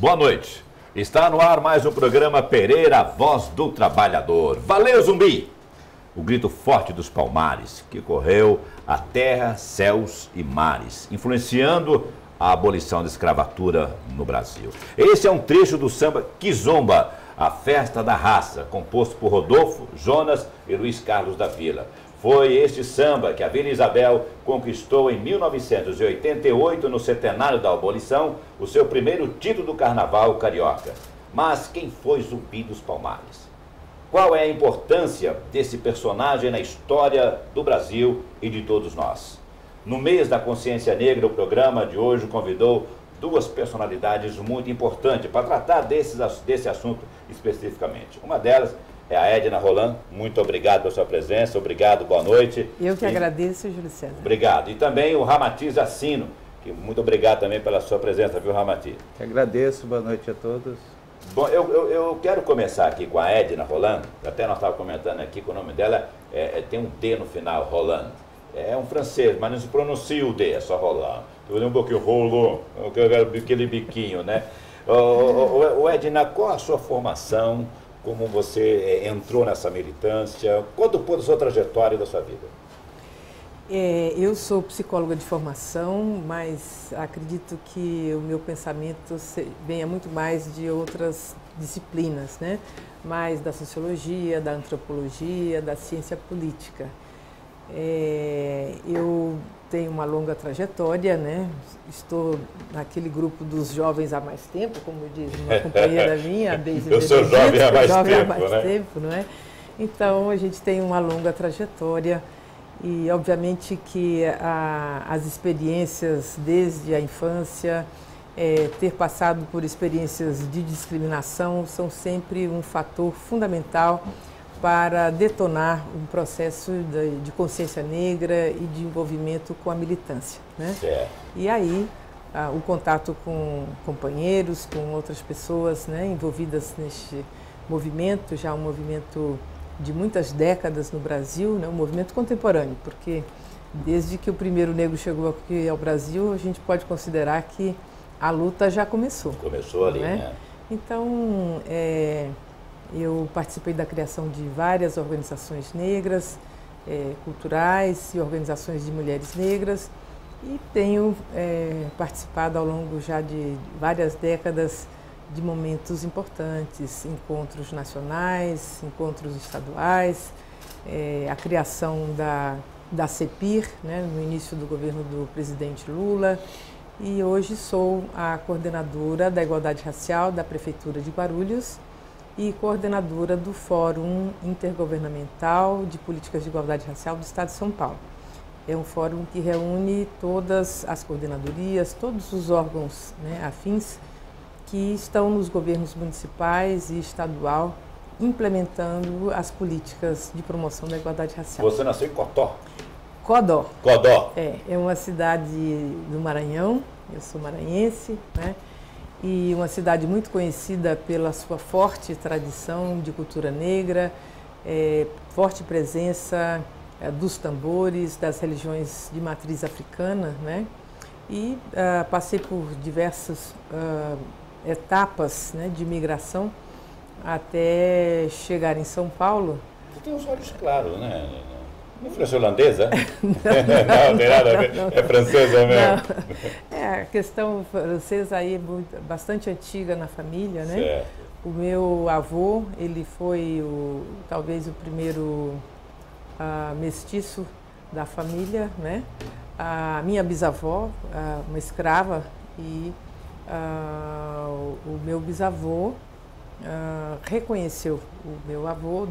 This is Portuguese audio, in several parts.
Boa noite. Está no ar mais um programa Pereira, Voz do Trabalhador. Valeu, Zumbi! O grito forte dos Palmares, que correu a terra, céus e mares, influenciando a abolição da escravatura no Brasil. Esse é um trecho do samba Kizomba, a festa da raça, composto por Rodolfo, Jonas e Luiz Carlos da Vila. Foi este samba que a Vila Isabel conquistou em 1988, no centenário da abolição, o seu primeiro título do carnaval carioca. Mas quem foi Zumbi dos Palmares? Qual é a importância desse personagem na história do Brasil e de todos nós? No mês da consciência negra, o programa de hoje convidou duas personalidades muito importantes para tratar desse assunto especificamente. Uma delas é a Edna Roland. Muito obrigado pela sua presença, obrigado, boa noite. Eu que agradeço, Júlio César. Obrigado. E também o Ramatiz Assino, que muito obrigado também pela sua presença, viu, Ramatiz? Que agradeço, boa noite a todos. Bom, eu quero começar aqui com a Edna Roland, até nós estávamos comentando aqui que o nome dela tem um D no final, Roland. É um francês, mas não se pronuncia o D, é só Roland. Eu falei um pouquinho, Roland, aquele biquinho, né? Edna, qual a sua formação, como você entrou nessa militância, conta um pouco da sua trajetória e da sua vida. Eu sou psicóloga de formação, mas acredito que o meu pensamento venha muito mais de outras disciplinas, né? Mais da sociologia, da antropologia, da ciência política. Eu tenho uma longa trajetória, né? Estou naquele grupo dos jovens há mais tempo, como diz uma companheira minha, desde eu sou jovem há mais tempo, não é? Então a gente tem uma longa trajetória. E, obviamente, que as experiências desde a infância, ter passado por experiências de discriminação, são sempre um fator fundamental para detonar um processo de consciência negra e de envolvimento com a militância, né? E aí, o contato com companheiros, com outras pessoas, né, envolvidas neste movimento, já um movimento de muitas décadas no Brasil, né, um movimento contemporâneo, porque desde que o primeiro negro chegou aqui ao Brasil, a gente pode considerar que a luta já começou. Começou ali, né? Então, eu participei da criação de várias organizações negras, culturais e organizações de mulheres negras, e tenho participado ao longo já de várias décadas de momentos importantes, encontros nacionais, encontros estaduais, a criação da CEPIR, né, no início do governo do presidente Lula, e hoje sou a coordenadora da Igualdade Racial da Prefeitura de Guarulhos e coordenadora do Fórum Intergovernamental de Políticas de Igualdade Racial do Estado de São Paulo. É um fórum que reúne todas as coordenadorias, todos os órgãos, né, afins, que estão nos governos municipais e estadual implementando as políticas de promoção da igualdade racial. Você nasceu em Cotó? Codó. Codó. É uma cidade do Maranhão, eu sou maranhense, né? E uma cidade muito conhecida pela sua forte tradição de cultura negra, forte presença dos tambores, das religiões de matriz africana, né? E passei por diversas etapas, né, de migração até chegar em São Paulo. Você tem os olhos claros, né? Não é influência holandesa? Não, tem nada a ver. É francesa mesmo? A questão francesa aí é bastante antiga na família, né? Certo. O meu avô, ele foi talvez o primeiro mestiço da família, né? A minha bisavó, uma escrava, e o meu bisavô reconheceu o meu avô,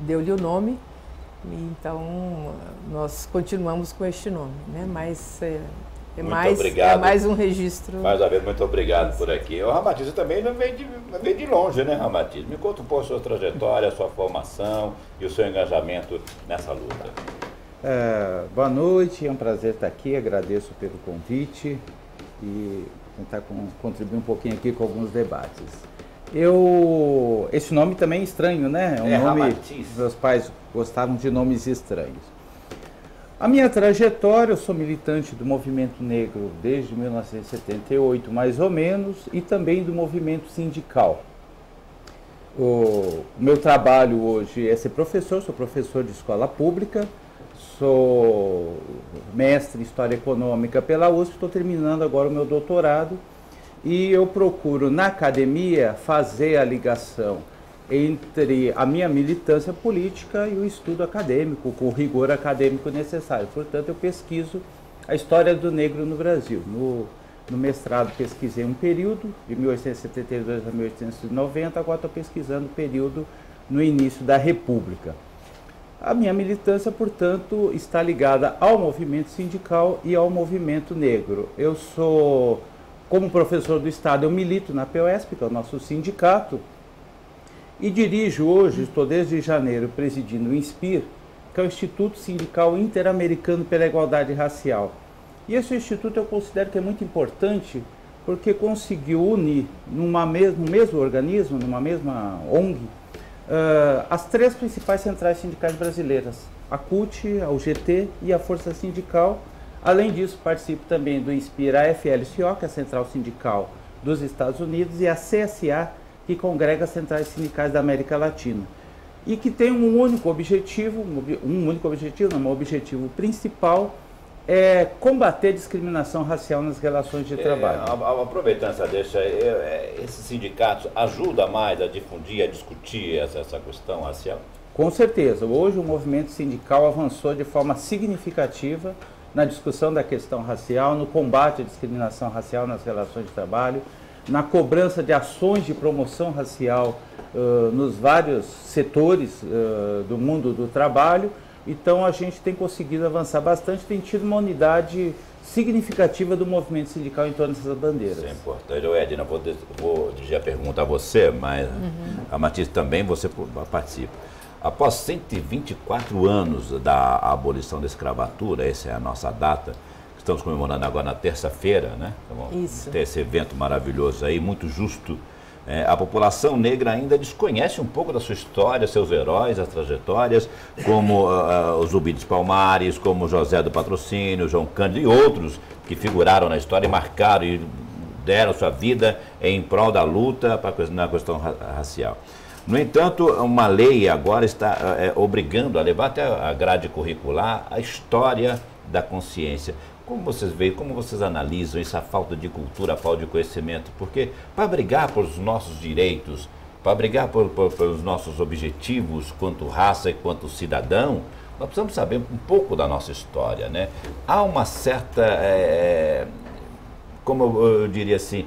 deu-lhe o nome, e então nós continuamos com este nome, né? Mas é mais um registro. Mais uma vez, muito obrigado por aqui. O Ramatiz também não veio de longe, né, Ramatiz? Me conta um pouco a sua trajetória, a sua formação e o seu engajamento nessa luta. Boa noite, é um prazer estar aqui, agradeço pelo convite e tentar contribuir um pouquinho aqui com alguns debates. Esse nome também é estranho, né? É um nome, Ramatiz. Meus pais gostavam de nomes estranhos. A minha trajetória, eu sou militante do movimento negro desde 1978, mais ou menos, e também do movimento sindical. O meu trabalho hoje é ser professor, sou professor de escola pública, sou mestre em História Econômica pela USP, estou terminando agora o meu doutorado e eu procuro na academia fazer a ligação entre a minha militância política e o estudo acadêmico, com o rigor acadêmico necessário. Portanto, eu pesquiso a história do negro no Brasil. No mestrado pesquisei um período, de 1872 a 1890, agora estou pesquisando o período no início da República. A minha militância, portanto, está ligada ao movimento sindical e ao movimento negro. Eu sou, como professor do Estado, eu milito na POSP, que é o nosso sindicato, e dirijo hoje, estou desde janeiro presidindo o INSPIR, que é o Instituto Sindical Interamericano pela Igualdade Racial. E esse instituto eu considero que é muito importante porque conseguiu unir no mesmo organismo, numa mesma ONG, as três principais centrais sindicais brasileiras, a CUT, a UGT e a Força Sindical. Além disso, participo também do INSPIR, a AFL-CIO, que é a Central Sindical dos Estados Unidos, e a CSA, que congrega as centrais sindicais da América Latina. E que tem um único objetivo, um objetivo principal, é combater a discriminação racial nas relações de trabalho. Aproveitando essa deixa, esses sindicatos ajudam mais a difundir, a discutir essa questão racial? Com certeza. Hoje o movimento sindical avançou de forma significativa na discussão da questão racial, no combate à discriminação racial nas relações de trabalho, na cobrança de ações de promoção racial nos vários setores do mundo do trabalho. Então a gente tem conseguido avançar bastante, tem tido uma unidade significativa do movimento sindical em torno dessas bandeiras. Isso é importante. Edna, vou dirigir a pergunta a você, mas a Matisse também, você participa. Após 124 anos da abolição da escravatura, essa é a nossa data, que estamos comemorando agora na terça-feira, né? Então, isso. Ter esse evento maravilhoso aí, muito justo. A população negra ainda desconhece um pouco da sua história, seus heróis, as trajetórias, como os Zumbi dos Palmares, como José do Patrocínio, João Cândido e outros que figuraram na história e marcaram e deram sua vida em prol da luta na questão racial. No entanto, uma lei agora está obrigando a levar até a grade curricular a história da consciência. Como vocês veem, como vocês analisam essa falta de cultura, a falta de conhecimento? Porque para brigar pelos nossos direitos, para brigar pelos nossos objetivos quanto raça e quanto cidadão, nós precisamos saber um pouco da nossa história, né? Há uma certa, como eu diria assim,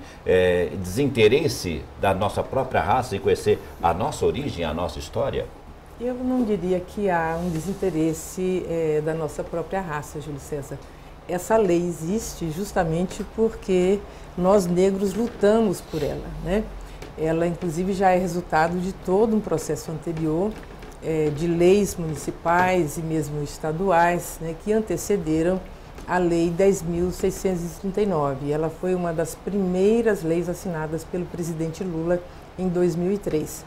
desinteresse da nossa própria raça em conhecer a nossa origem, a nossa história? Eu não diria que há um desinteresse da nossa própria raça, Júlio César. Essa lei existe justamente porque nós negros lutamos por ela, né? Ela, inclusive, já é resultado de todo um processo anterior de leis municipais e mesmo estaduais, né, que antecederam a Lei 10.639. Ela foi uma das primeiras leis assinadas pelo presidente Lula em 2003.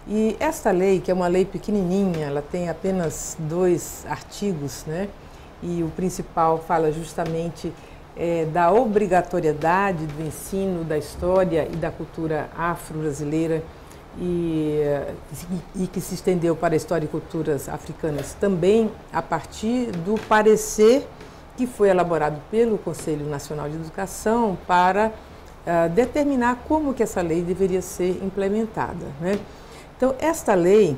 E esta lei, que é uma lei pequenininha, ela tem apenas 2 artigos, né? E o principal fala justamente da obrigatoriedade do ensino da história e da cultura afro-brasileira e que se estendeu para a história e culturas africanas também a partir do parecer que foi elaborado pelo Conselho Nacional de Educação para determinar como que essa lei deveria ser implementada, né? Então, esta lei,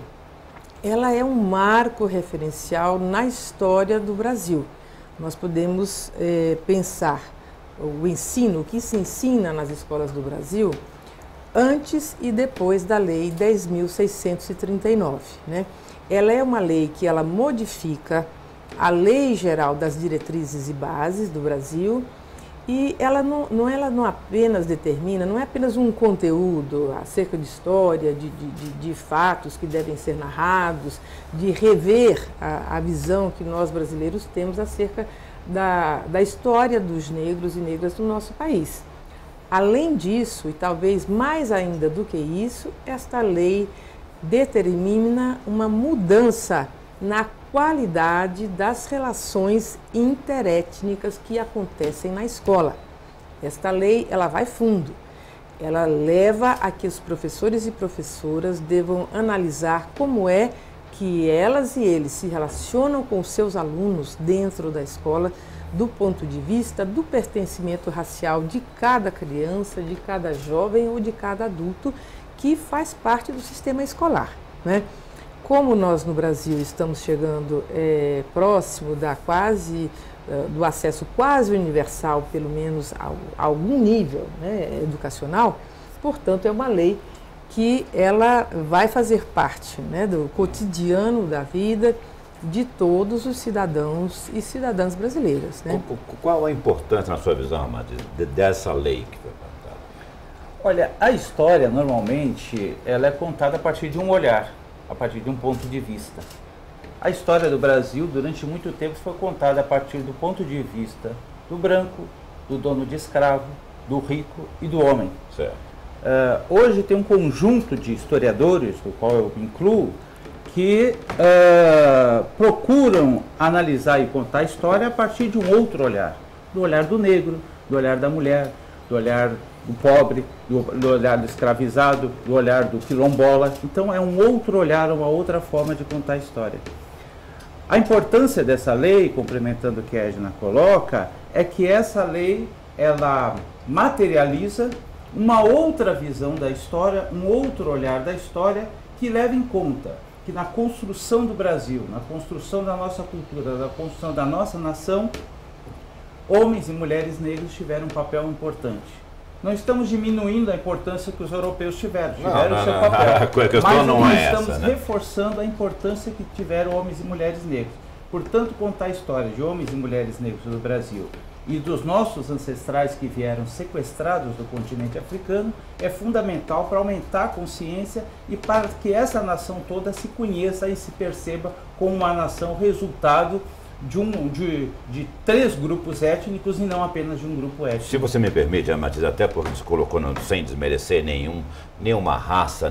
ela é um marco referencial na história do Brasil. Nós podemos pensar o ensino, o que se ensina nas escolas do Brasil, antes e depois da Lei 10.639, né? Ela é uma lei que ela modifica a Lei Geral das Diretrizes e Bases do Brasil e ela não apenas determina, não é apenas um conteúdo acerca de história, de fatos que devem ser narrados, de rever a visão que nós brasileiros temos acerca da história dos negros e negras do nosso país. Além disso, e talvez mais ainda do que isso, esta lei determina uma mudança na qualidade das relações interétnicas que acontecem na escola. Esta lei, ela vai fundo. Ela leva a que os professores e professoras devam analisar como é que elas e eles se relacionam com os seus alunos dentro da escola, do ponto de vista do pertencimento racial de cada criança, de cada jovem ou de cada adulto que faz parte do sistema escolar, né? Como nós no Brasil estamos chegando próximo do acesso quase universal, pelo menos a algum nível, né, educacional, portanto é uma lei que ela vai fazer parte, né, do cotidiano da vida de todos os cidadãos e cidadãs brasileiras, né? Qual a importância, na sua visão, Amanda, dessa lei que foi contada? Olha, a história, normalmente, ela é contada a partir de um olhar, a partir de um ponto de vista. A história do Brasil, durante muito tempo, foi contada a partir do ponto de vista do branco, do dono de escravo, do rico e do homem. Certo. Hoje tem um conjunto de historiadores, do qual eu me incluo, que procuram analisar e contar a história a partir de um outro olhar. Do olhar do negro, do olhar da mulher, do olhar do pobre, do olhar do escravizado, do olhar do quilombola. Então é um outro olhar, uma outra forma de contar a história. A importância dessa lei, complementando o que a Edna coloca, é que essa lei, ela materializa uma outra visão da história, um outro olhar da história, que leva em conta que na construção do Brasil, na construção da nossa cultura, na construção da nossa nação, homens e mulheres negros tiveram um papel importante. Não estamos diminuindo a importância que os europeus tiveram seu papel. A questão não é essa, estamos reforçando a importância que tiveram homens e mulheres negros. Portanto, contar a história de homens e mulheres negros do Brasil e dos nossos ancestrais que vieram sequestrados do continente africano é fundamental para aumentar a consciência e para que essa nação toda se conheça e se perceba como uma nação resultado de 3 grupos étnicos e não apenas de um grupo étnico. Se você me permite, Matias, até porque você colocou sem desmerecer nenhuma raça,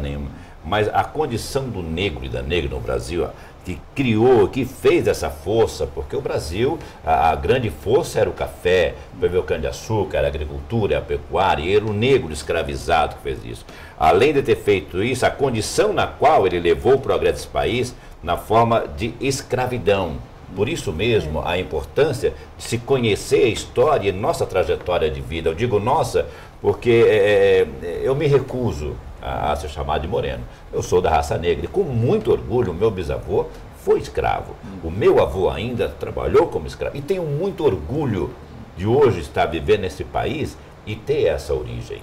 mas a condição do negro e da negra no Brasil, que criou, que fez essa força, porque o Brasil, a grande força era o café, o cana-de-açúcar, a agricultura, a pecuária, e era o negro escravizado que fez isso. Além de ter feito isso, a condição na qual ele levou o progresso desse país na forma de escravidão. Por isso mesmo, a importância de se conhecer a história e nossa trajetória de vida. Eu digo nossa, porque eu me recuso a ser chamado de moreno. Eu sou da raça negra e com muito orgulho, o meu bisavô foi escravo. O meu avô ainda trabalhou como escravo. E tenho muito orgulho de hoje estar vivendo nesse país e ter essa origem.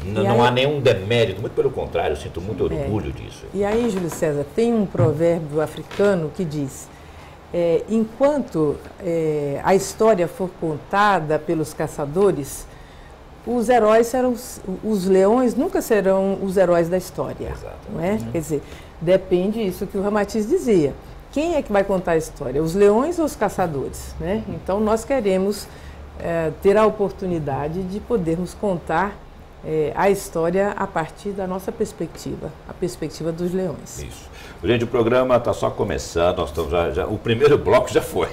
Não há nenhum demérito, muito pelo contrário, eu sinto muito orgulho disso. E aí, Júlio César, tem um provérbio africano que diz: enquanto a história for contada pelos caçadores, os heróis os leões nunca serão os heróis da história. Exato. Não é? Quer dizer, depende disso que o Ramatiz dizia. Quem é que vai contar a história? Os leões ou os caçadores? Né? Então, nós queremos ter a oportunidade de podermos contar a história a partir da nossa perspectiva, a perspectiva dos leões. Isso. Gente, o programa está só começando, nós estamos o primeiro bloco já foi,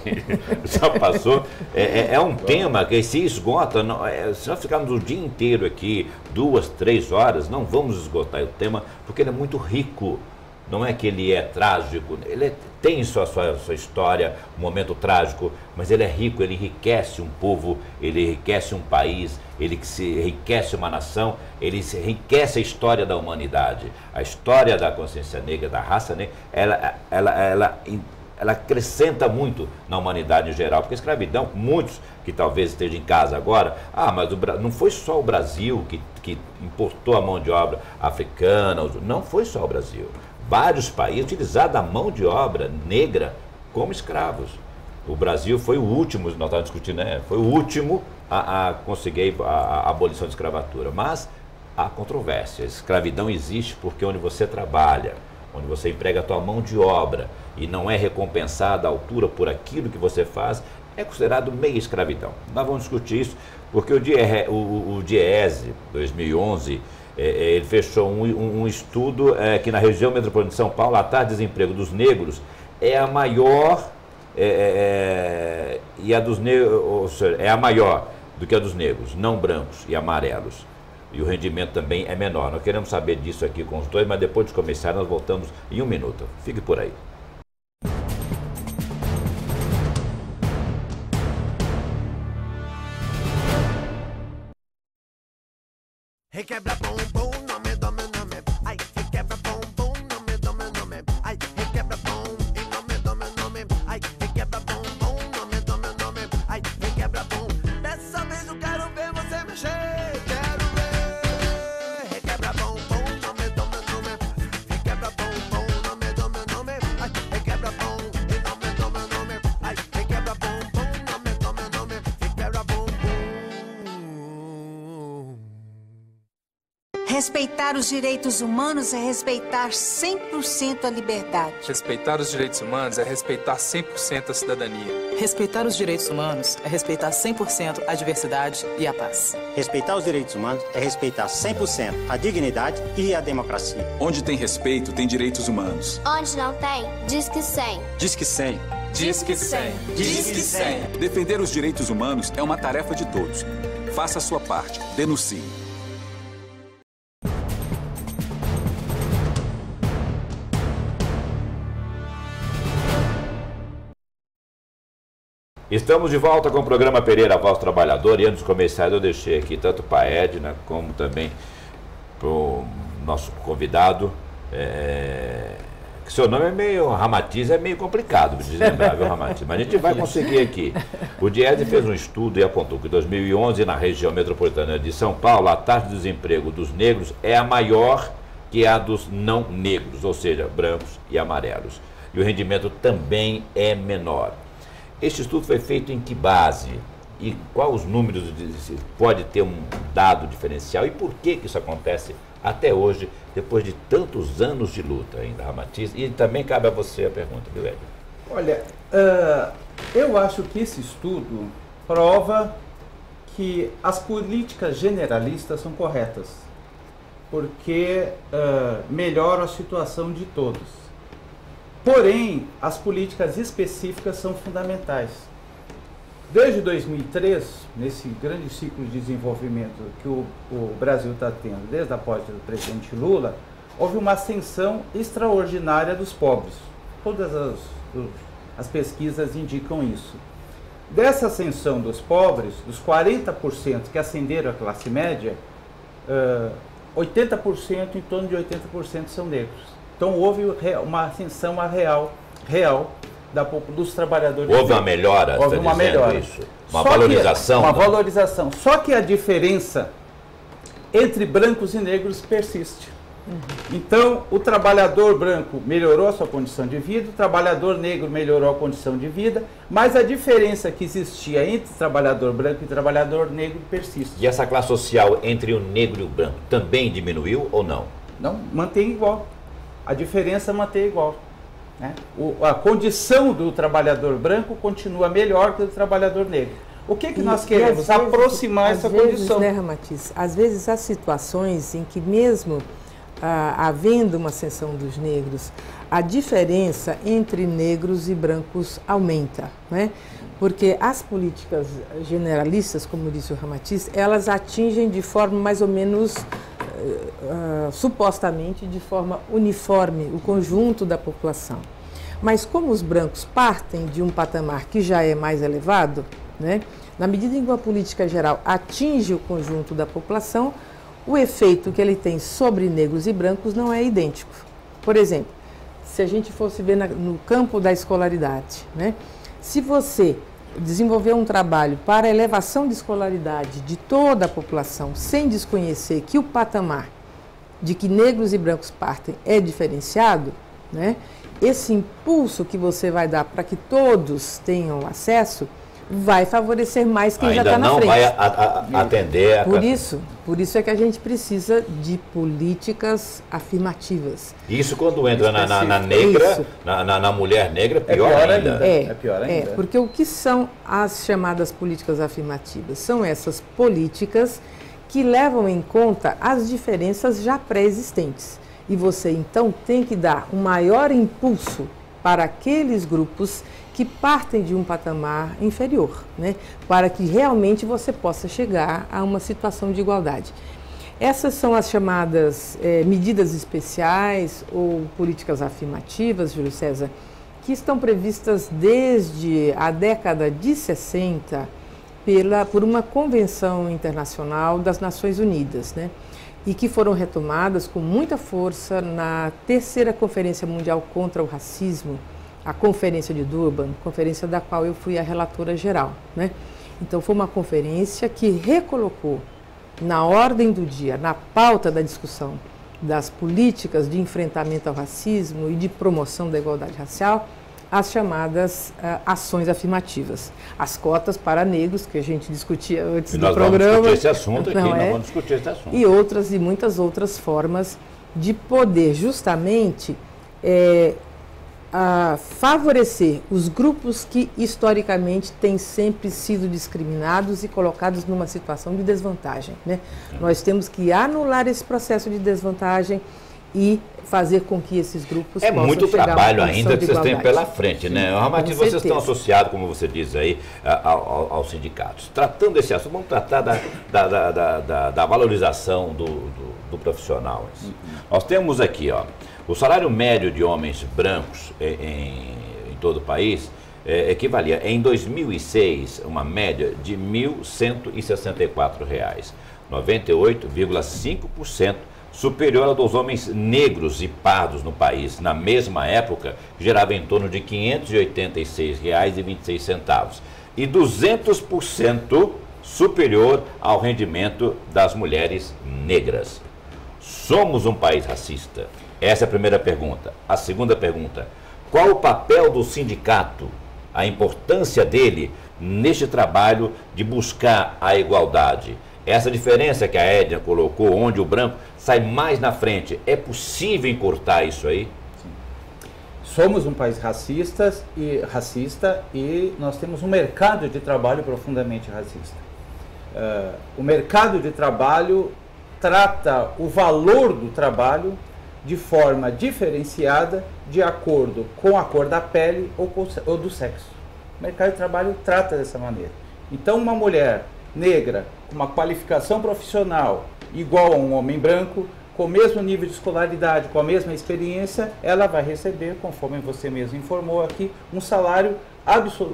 já passou. É um tema que se esgota, se nós ficarmos o dia inteiro aqui, 2, 3 horas, não vamos esgotar o tema, porque ele é muito rico. Não é que ele é trágico, ele tem sua história, um momento trágico, mas ele é rico, ele enriquece um povo, ele enriquece um país, ele enriquece uma nação, ele enriquece a história da humanidade. A história da consciência negra, da raça negra, ela acrescenta muito na humanidade em geral, porque a escravidão, muitos que talvez estejam em casa agora, mas não foi só o Brasil que importou a mão de obra africana, não foi só o Brasil. Vários países utilizaram a mão de obra negra como escravos. O Brasil foi o último, nós estávamos discutindo, foi o último a conseguir a abolição da escravatura. Mas há controvérsia. A escravidão existe porque onde você trabalha, onde você emprega a tua mão de obra e não é recompensada à altura por aquilo que você faz, é considerado meia escravidão. Nós vamos discutir isso porque o DIEESE, 2011, ele fechou um estudo que na região metropolitana de São Paulo, a taxa de desemprego dos negros é a maior, e a dos negros, ou seja, é a maior do que a dos negros, não brancos e amarelos. E o rendimento também é menor. Nós queremos saber disso aqui com os dois, mas depois de começar nós voltamos em 1 minuto. Fique por aí. Requebra bumbum, nome, nome, nome. Ai, requebra bumbum, nome, nome, nome. Ai, requebra bum, e nome, nome, nome. Ai, requebra bumbum, nome, nome, nome. Ai, requebra bum. Dessa vez eu quero ver você mexer. Quero ver. Requebra bumbum, nome, nome, nome. Requebra bumbum, nome, nome, nome. Ai, requebra bum, e nome, nome, nome. Ai, requebra bumbum, nome, nome, nome. Requebra bumbum. Respeitar os direitos humanos é respeitar 100% a liberdade. Respeitar os direitos humanos é respeitar 100% a cidadania. Respeitar os direitos humanos é respeitar 100% a diversidade e a paz. Respeitar os direitos humanos é respeitar 100% a dignidade e a democracia. Onde tem respeito, tem direitos humanos. Onde não tem, diz que 100. Diz que 100. Diz que 100. Diz que 100. Defender os direitos humanos é uma tarefa de todos. Faça a sua parte. Denuncie. Estamos de volta com o programa Pereira, Voz Trabalhador, e antes de começar eu deixei aqui tanto para a Edna como também para o nosso convidado, que seu nome é meio, Ramatiz é meio complicado de lembrar, viu, Ramatiz? Mas a gente vai conseguir aqui. O Diese fez um estudo e apontou que em 2011, na região metropolitana de São Paulo, a taxa de desemprego dos negros é a maior que a dos não negros, ou seja, brancos e amarelos. E o rendimento também é menor. Este estudo foi feito em que base? E quais os números pode ter um dado diferencial? E por que isso acontece até hoje, depois de tantos anos de luta ainda, Ramatiz? E também cabe a você a pergunta, viu, Edna? Olha, eu acho que esse estudo prova que as políticas generalistas são corretas, porque melhoram a situação de todos. Porém, as políticas específicas são fundamentais. Desde 2003, nesse grande ciclo de desenvolvimento que o Brasil está tendo, desde a posse do presidente Lula, houve uma ascensão extraordinária dos pobres. Todas as pesquisas indicam isso. Dessa ascensão dos pobres, dos 40% que ascenderam à classe média, 80%, em torno de 80% são negros. Então houve uma ascensão real dos trabalhadores. Houve uma melhora, houve uma melhora. Isso. Uma valorização. Uma valorização. Só que a diferença entre brancos e negros persiste. Então, o trabalhador branco melhorou a sua condição de vida, o trabalhador negro melhorou a condição de vida, mas a diferença que existia entre trabalhador branco e trabalhador negro persiste. E essa classe social entre o negro e o branco também diminuiu ou não? Não, mantém igual. A diferença mantém igual. Né? A condição do trabalhador branco continua melhor que a do trabalhador negro. O que nós queremos? Aproximar essa condição. Né, Ramatiz? Às vezes há situações em que mesmo havendo uma ascensão dos negros, a diferença entre negros e brancos aumenta, né? Porque as políticas generalistas, como disse o Ramatiz, elas atingem de forma mais ou menos, supostamente, de forma uniforme o conjunto da população. Mas como os brancos partem de um patamar que já é mais elevado, né? Na medida em que uma política geral atinge o conjunto da população, o efeito que ele tem sobre negros e brancos não é idêntico. Por exemplo, se a gente fosse ver no campo da escolaridade, né? Se você desenvolver um trabalho para a elevação de escolaridade de toda a população, sem desconhecer que o patamar de que negros e brancos partem é diferenciado, né? Esse impulso que você vai dar para que todos tenham acesso vai favorecer mais quem já está na frente. Ainda não vai atender. Por isso é que a gente precisa de políticas afirmativas. Isso quando entra na negra, na mulher negra, pior ainda. É pior ainda. Porque o que são as chamadas políticas afirmativas? São essas políticas que levam em conta as diferenças já pré-existentes. E você, então, tem que dar um maior impulso para aqueles grupos que partem de um patamar inferior, né? Para que realmente você possa chegar a uma situação de igualdade. Essas são as chamadas medidas especiais ou políticas afirmativas, Júlio César, que estão previstas desde a década de 60 por uma convenção internacional das Nações Unidas, né? E que foram retomadas com muita força na terceira Conferência Mundial contra o Racismo, a Conferência de Durban, conferência da qual eu fui a relatora geral, né? Então foi uma conferência que recolocou na ordem do dia, na pauta da discussão das políticas de enfrentamento ao racismo e de promoção da igualdade racial, as chamadas ações afirmativas. As cotas para negros, que a gente discutia antes do programa. Nós vamos discutir esse assunto aqui, nós vamos discutir esse assunto. E muitas outras formas de poder justamente favorecer os grupos que historicamente têm sempre sido discriminados e colocados numa situação de desvantagem, né? Nós temos que anular esse processo de desvantagem e fazer com que esses grupos possam muito chegar trabalho a uma ainda que vocês têm pela igualdade. frente, né? Ramati, vocês estão associados, como você diz aí, aos sindicatos. Tratando desse assunto, vamos tratar da valorização do profissional. Nós temos aqui, ó, o salário médio de homens brancos em todo o país equivalia, em 2006, uma média de R$ 1.164, 98,5% superior ao dos homens negros e pardos no país. Na mesma época, gerava em torno de R$ 586,26 e 200% superior ao rendimento das mulheres negras. Somos um país racista? Essa é a primeira pergunta. A segunda pergunta: qual o papel do sindicato, a importância dele neste trabalho de buscar a igualdade? Essa diferença que a Edna colocou, onde o branco sai mais na frente, é possível encurtar isso aí? Sim. Somos um país racista e nós temos um mercado de trabalho profundamente racista. O mercado de trabalho trata o valor do trabalho de forma diferenciada de acordo com a cor da pele ou do sexo. O mercado de trabalho trata dessa maneira. Então, uma mulher negra com uma qualificação profissional igual a um homem branco, com o mesmo nível de escolaridade, com a mesma experiência, ela vai receber, conforme você mesmo informou aqui, um salário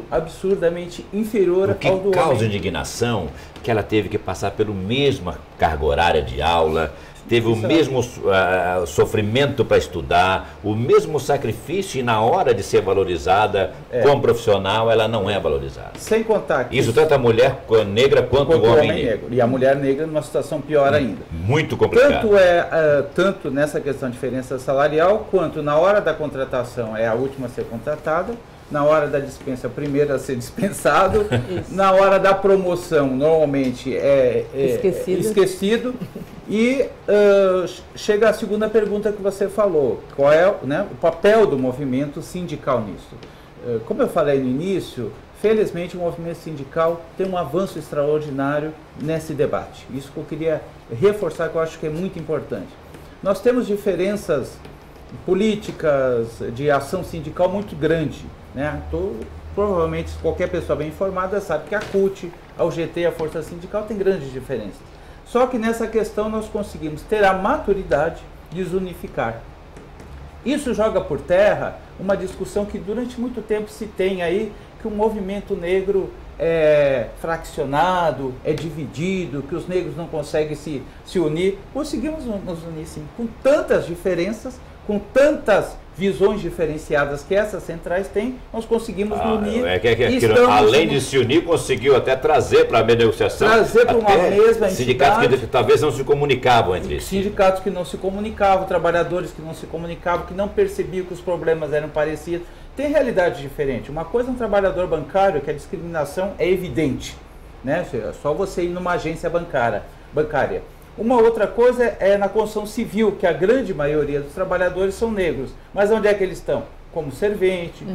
absurdamente inferior ao do homem. O que causa indignação que ela teve que passar pela mesma carga horária de aula, teve o mesmo sofrimento para estudar, o mesmo sacrifício, e na hora de ser valorizada como profissional, ela não é valorizada. Sem contar que isso tanto a mulher negra quanto o homem negro. E a mulher negra numa situação pior ainda. Muito complicado. Tanto nessa questão de diferença salarial, quanto na hora da contratação é a última a ser contratada, na hora da dispensa, a primeira a ser dispensado, na hora da promoção, normalmente esquecido. E chega a segunda pergunta que você falou: qual é, né, o papel do movimento sindical nisso? Como eu falei no início, felizmente o movimento sindical tem um avanço extraordinário nesse debate. Isso que eu queria reforçar, que eu acho que é muito importante. Nós temos diferenças políticas de ação sindical muito grande, né? Provavelmente qualquer pessoa bem informada sabe que a CUT, a UGT e a Força Sindical têm grandes diferenças. Só que nessa questão nós conseguimos ter a maturidade de desunificar. Isso joga por terra uma discussão que durante muito tempo se tem aí, que o movimento negro é fraccionado, é dividido, que os negros não conseguem se unir. Conseguimos nos unir sim, com tantas diferenças, com tantas visões diferenciadas que essas centrais têm, nós conseguimos unir. Além de se unir, conseguiu até trazer para a negociação. Trazer para uma mesma sindicatos entidade, que talvez não se comunicavam entre si. Sindicatos que não se comunicavam, trabalhadores que não se comunicavam, que não percebiam que os problemas eram parecidos. Tem realidade diferente. Uma coisa é um trabalhador bancário, que a discriminação é evidente, né? É só você ir numa agência bancária. Uma outra coisa é na construção civil, que a grande maioria dos trabalhadores são negros. Mas onde é que eles estão? Como servente,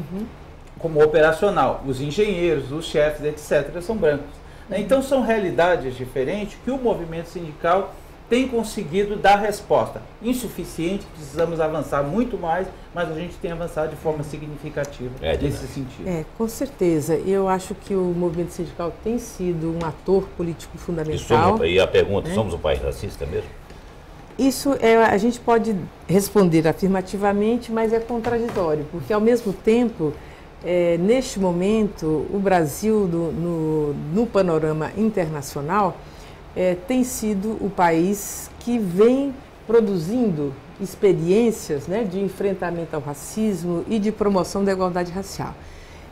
como operacional. Os engenheiros, os chefes, etc., são brancos. Então são realidades diferentes que o movimento sindical tem conseguido dar resposta. Insuficiente, precisamos avançar muito mais, mas a gente tem avançado de forma significativa nesse sentido. Com certeza. Eu acho que o movimento sindical tem sido um ator político fundamental. E a pergunta, somos um país racista mesmo? Isso a gente pode responder afirmativamente, mas é contraditório, porque ao mesmo tempo, neste momento, o Brasil, no panorama internacional, tem sido o país que vem produzindo experiências, né, de enfrentamento ao racismo e de promoção da igualdade racial.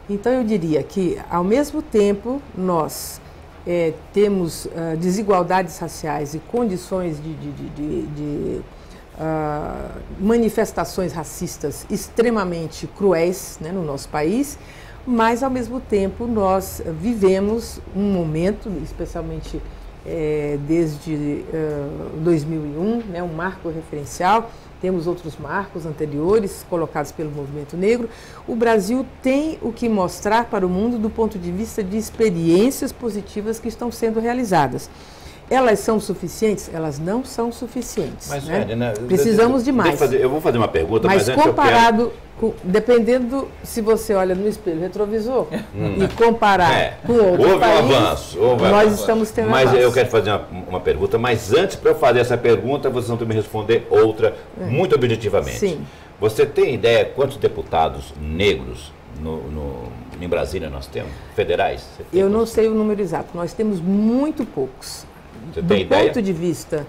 Então, eu diria que, ao mesmo tempo, nós temos desigualdades raciais e condições de manifestações racistas extremamente cruéis, né, no nosso país, mas, ao mesmo tempo, nós vivemos um momento, especialmente desde 2001, né, um marco referencial. Temos outros marcos anteriores colocados pelo movimento negro. O Brasil tem o que mostrar para o mundo do ponto de vista de experiências positivas que estão sendo realizadas. Elas são suficientes? Elas não são suficientes. Mas, né? Precisamos de mais. Eu vou fazer uma pergunta, mas antes comparado, dependendo se você olha no espelho retrovisor e comparar com outro país, nós estamos tendo avanço. Mas eu quero fazer uma pergunta, mas antes para eu fazer essa pergunta, vocês vão ter que me responder outra muito objetivamente. Sim. Você tem ideia quantos deputados negros em Brasília nós temos? Federais? Eu não sei o número exato, nós temos muito poucos. Você tem ideia? Do ponto de vista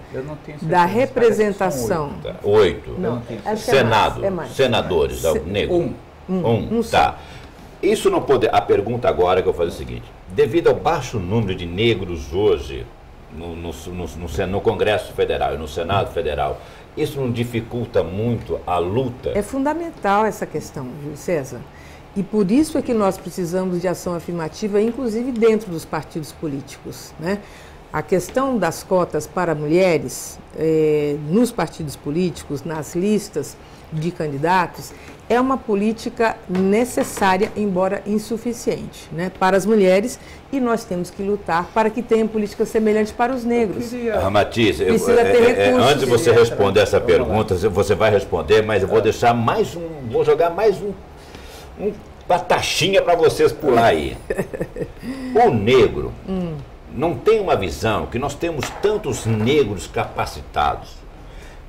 da representação. 8. Não, acho que Senado, é mais. Senadores, negros. Tá. Isso não pode. A pergunta agora que eu vou fazer é o seguinte: devido ao baixo número de negros hoje no Congresso Federal e no Senado Federal, isso não dificulta muito a luta? É fundamental essa questão, Júlio César. E por isso é que nós precisamos de ação afirmativa, inclusive dentro dos partidos políticos, né? A questão das cotas para mulheres nos partidos políticos, nas listas de candidatos, é uma política necessária, embora insuficiente, né, para as mulheres, e nós temos que lutar para que tenham políticas semelhantes para os negros. Ramatiz, precisa ter recursos. Antes de você responder essa pergunta, você vai responder, mas eu vou deixar vou jogar mais uma taxinha para vocês pular aí. O negro não tem uma visão que nós temos tantos negros capacitados.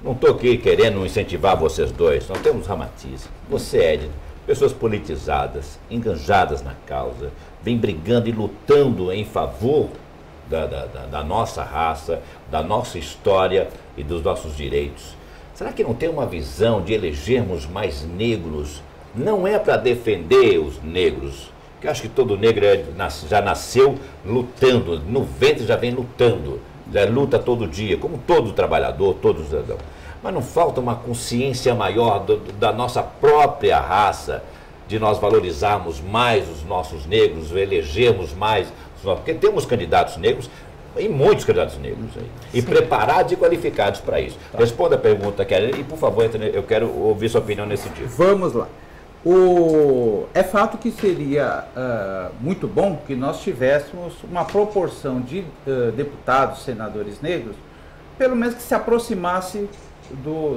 Não estou aqui querendo incentivar vocês dois. Nós temos Ramatiz, você, Edna, pessoas politizadas, enganjadas na causa, vem brigando e lutando em favor da nossa raça, da nossa história e dos nossos direitos. Será que não tem uma visão de elegermos mais negros? Não é para defender os negros, que eu acho que todo negro já nasceu lutando, no ventre já vem lutando, já luta todo dia, como todo trabalhador, todo cidadão. Mas não falta uma consciência maior da nossa própria raça, de nós valorizarmos mais os nossos negros, elegermos mais os nossos, porque temos candidatos negros, e muitos candidatos negros aí, e preparados e qualificados para isso. Responda a pergunta, Kelly, e por favor, eu quero ouvir sua opinião nesse tipo. Vamos lá. É fato que seria muito bom que nós tivéssemos uma proporção de deputados, senadores negros, pelo menos que se aproximasse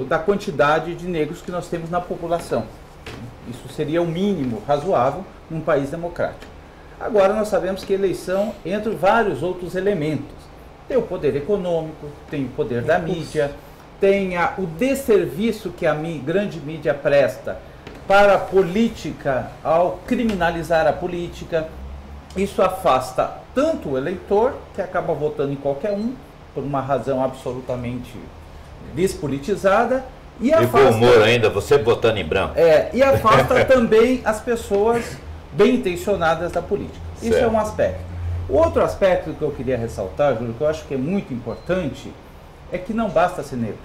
da quantidade de negros que nós temos na população. Isso seria o mínimo razoável num país democrático. Agora nós sabemos que eleição entra vários outros elementos. Tem o poder econômico, tem o poder da mídia, tem o desserviço que a grande mídia presta para a política ao criminalizar a política. Isso afasta tanto o eleitor, que acaba votando em qualquer um, por uma razão absolutamente despolitizada, e com humor ainda, você votando em branco. E afasta também as pessoas bem intencionadas da política. Isso é um aspecto. O outro aspecto que eu queria ressaltar, Júlio, que eu acho que é muito importante, é que não basta ser negro,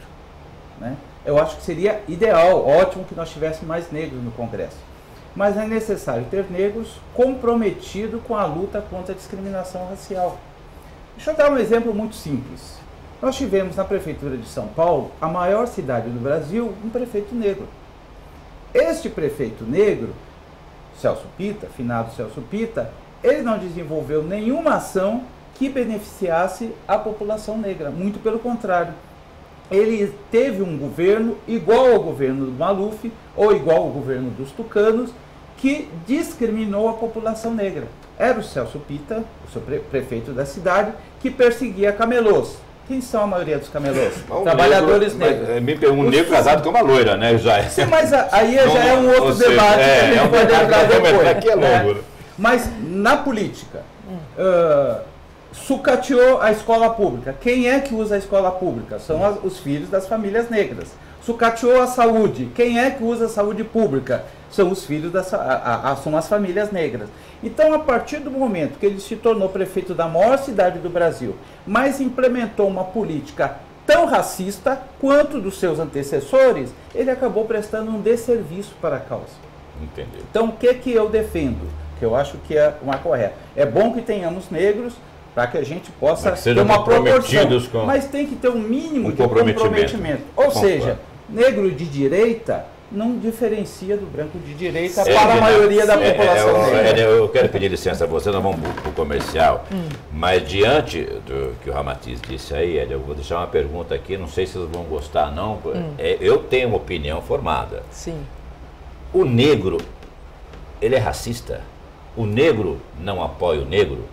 né? Eu acho que seria ideal, ótimo que nós tivéssemos mais negros no Congresso. Mas é necessário ter negros comprometidos com a luta contra a discriminação racial. Deixa eu dar um exemplo muito simples. Nós tivemos na Prefeitura de São Paulo, a maior cidade do Brasil, um prefeito negro. Este prefeito negro, Celso Pitta, finado Celso Pitta, ele não desenvolveu nenhuma ação que beneficiasse a população negra. Muito pelo contrário. ele teve um governo igual ao governo do Maluf, ou igual ao governo dos tucanos, que discriminou a população negra. Era o Celso Pitta, o seu prefeito da cidade, que perseguia camelôs. Quem são a maioria dos camelôs? Trabalhadores negros. Me pergunto, um negro casado com uma loira, né? Já. Sim, mas aí já é um outro debate que a gente pode entrar depois. Aqui é longo. Mas na política, sucateou a escola pública. Quem é que usa a escola pública? São os filhos das famílias negras. Sucateou a saúde. Quem é que usa a saúde pública? São os filhos são as famílias negras. Então, a partir do momento que ele se tornou prefeito da maior cidade do Brasil, mas implementou uma política tão racista quanto dos seus antecessores, ele acabou prestando um desserviço para a causa. Entendeu. Então, o que eu defendo? Que eu acho que é uma correta. É bom que tenhamos negros para que a gente possa ter uma proporção, mas tem que ter um mínimo de comprometimento. Ou seja, negro de direita não diferencia do branco de direita para a maioria da população negra. Eu quero pedir licença a você, nós vamos para o comercial, mas diante do que o Ramatiz disse aí, eu vou deixar uma pergunta aqui, não sei se vocês vão gostar não, eu tenho uma opinião formada. Sim. O negro, ele é racista? O negro não apoia o negro?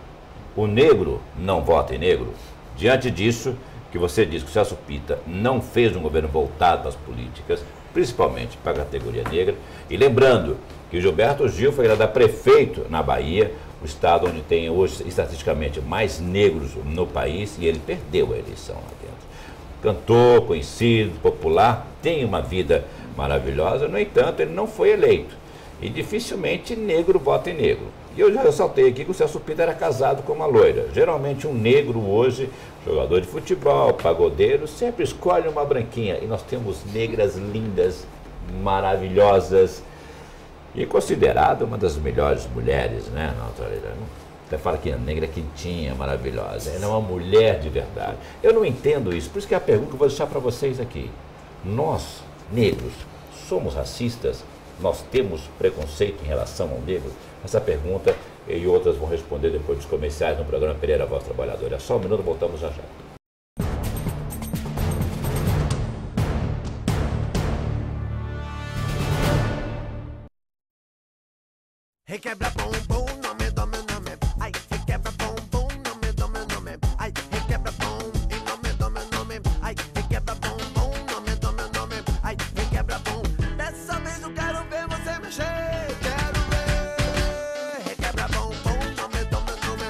O negro não vota em negro? Diante disso, que você diz que o Celso Pitta não fez um governo voltado para as políticas, principalmente para a categoria negra, e lembrando que o Gilberto Gil foi eleito prefeito na Bahia, o estado onde tem hoje, estatisticamente, mais negros no país, e ele perdeu a eleição lá dentro. Cantor, conhecido, popular, tem uma vida maravilhosa, no entanto, ele não foi eleito. E dificilmente negro vota em negro. E eu já ressaltei aqui que o Celso Pitta era casado com uma loira. Geralmente um negro hoje, jogador de futebol, pagodeiro, sempre escolhe uma branquinha. E nós temos negras lindas, maravilhosas e considerada uma das melhores mulheres, né, na atualidade. Até fala que a negra é quentinha, maravilhosa. Ela é uma mulher de verdade. Eu não entendo isso, por isso que é a pergunta que eu vou deixar para vocês aqui. Nós, negros, somos racistas? Nós temos preconceito em relação ao negro? Essa pergunta e outras vão responder depois dos comerciais no programa Pereira Voz Trabalhadora. É só um minuto, voltamos já já. Requebra bumbum, nome, nome, nome. Ai, requebra bumbum, nome, nome, nome. Ai, requebra bum, e nome, nome, nome. Ai, requebra bumbum, nome, nome, nome. Ai, requebra bum. Dessa vez eu quero ver você mexer. Quero ver. Requebra bumbum, nome, nome, nome.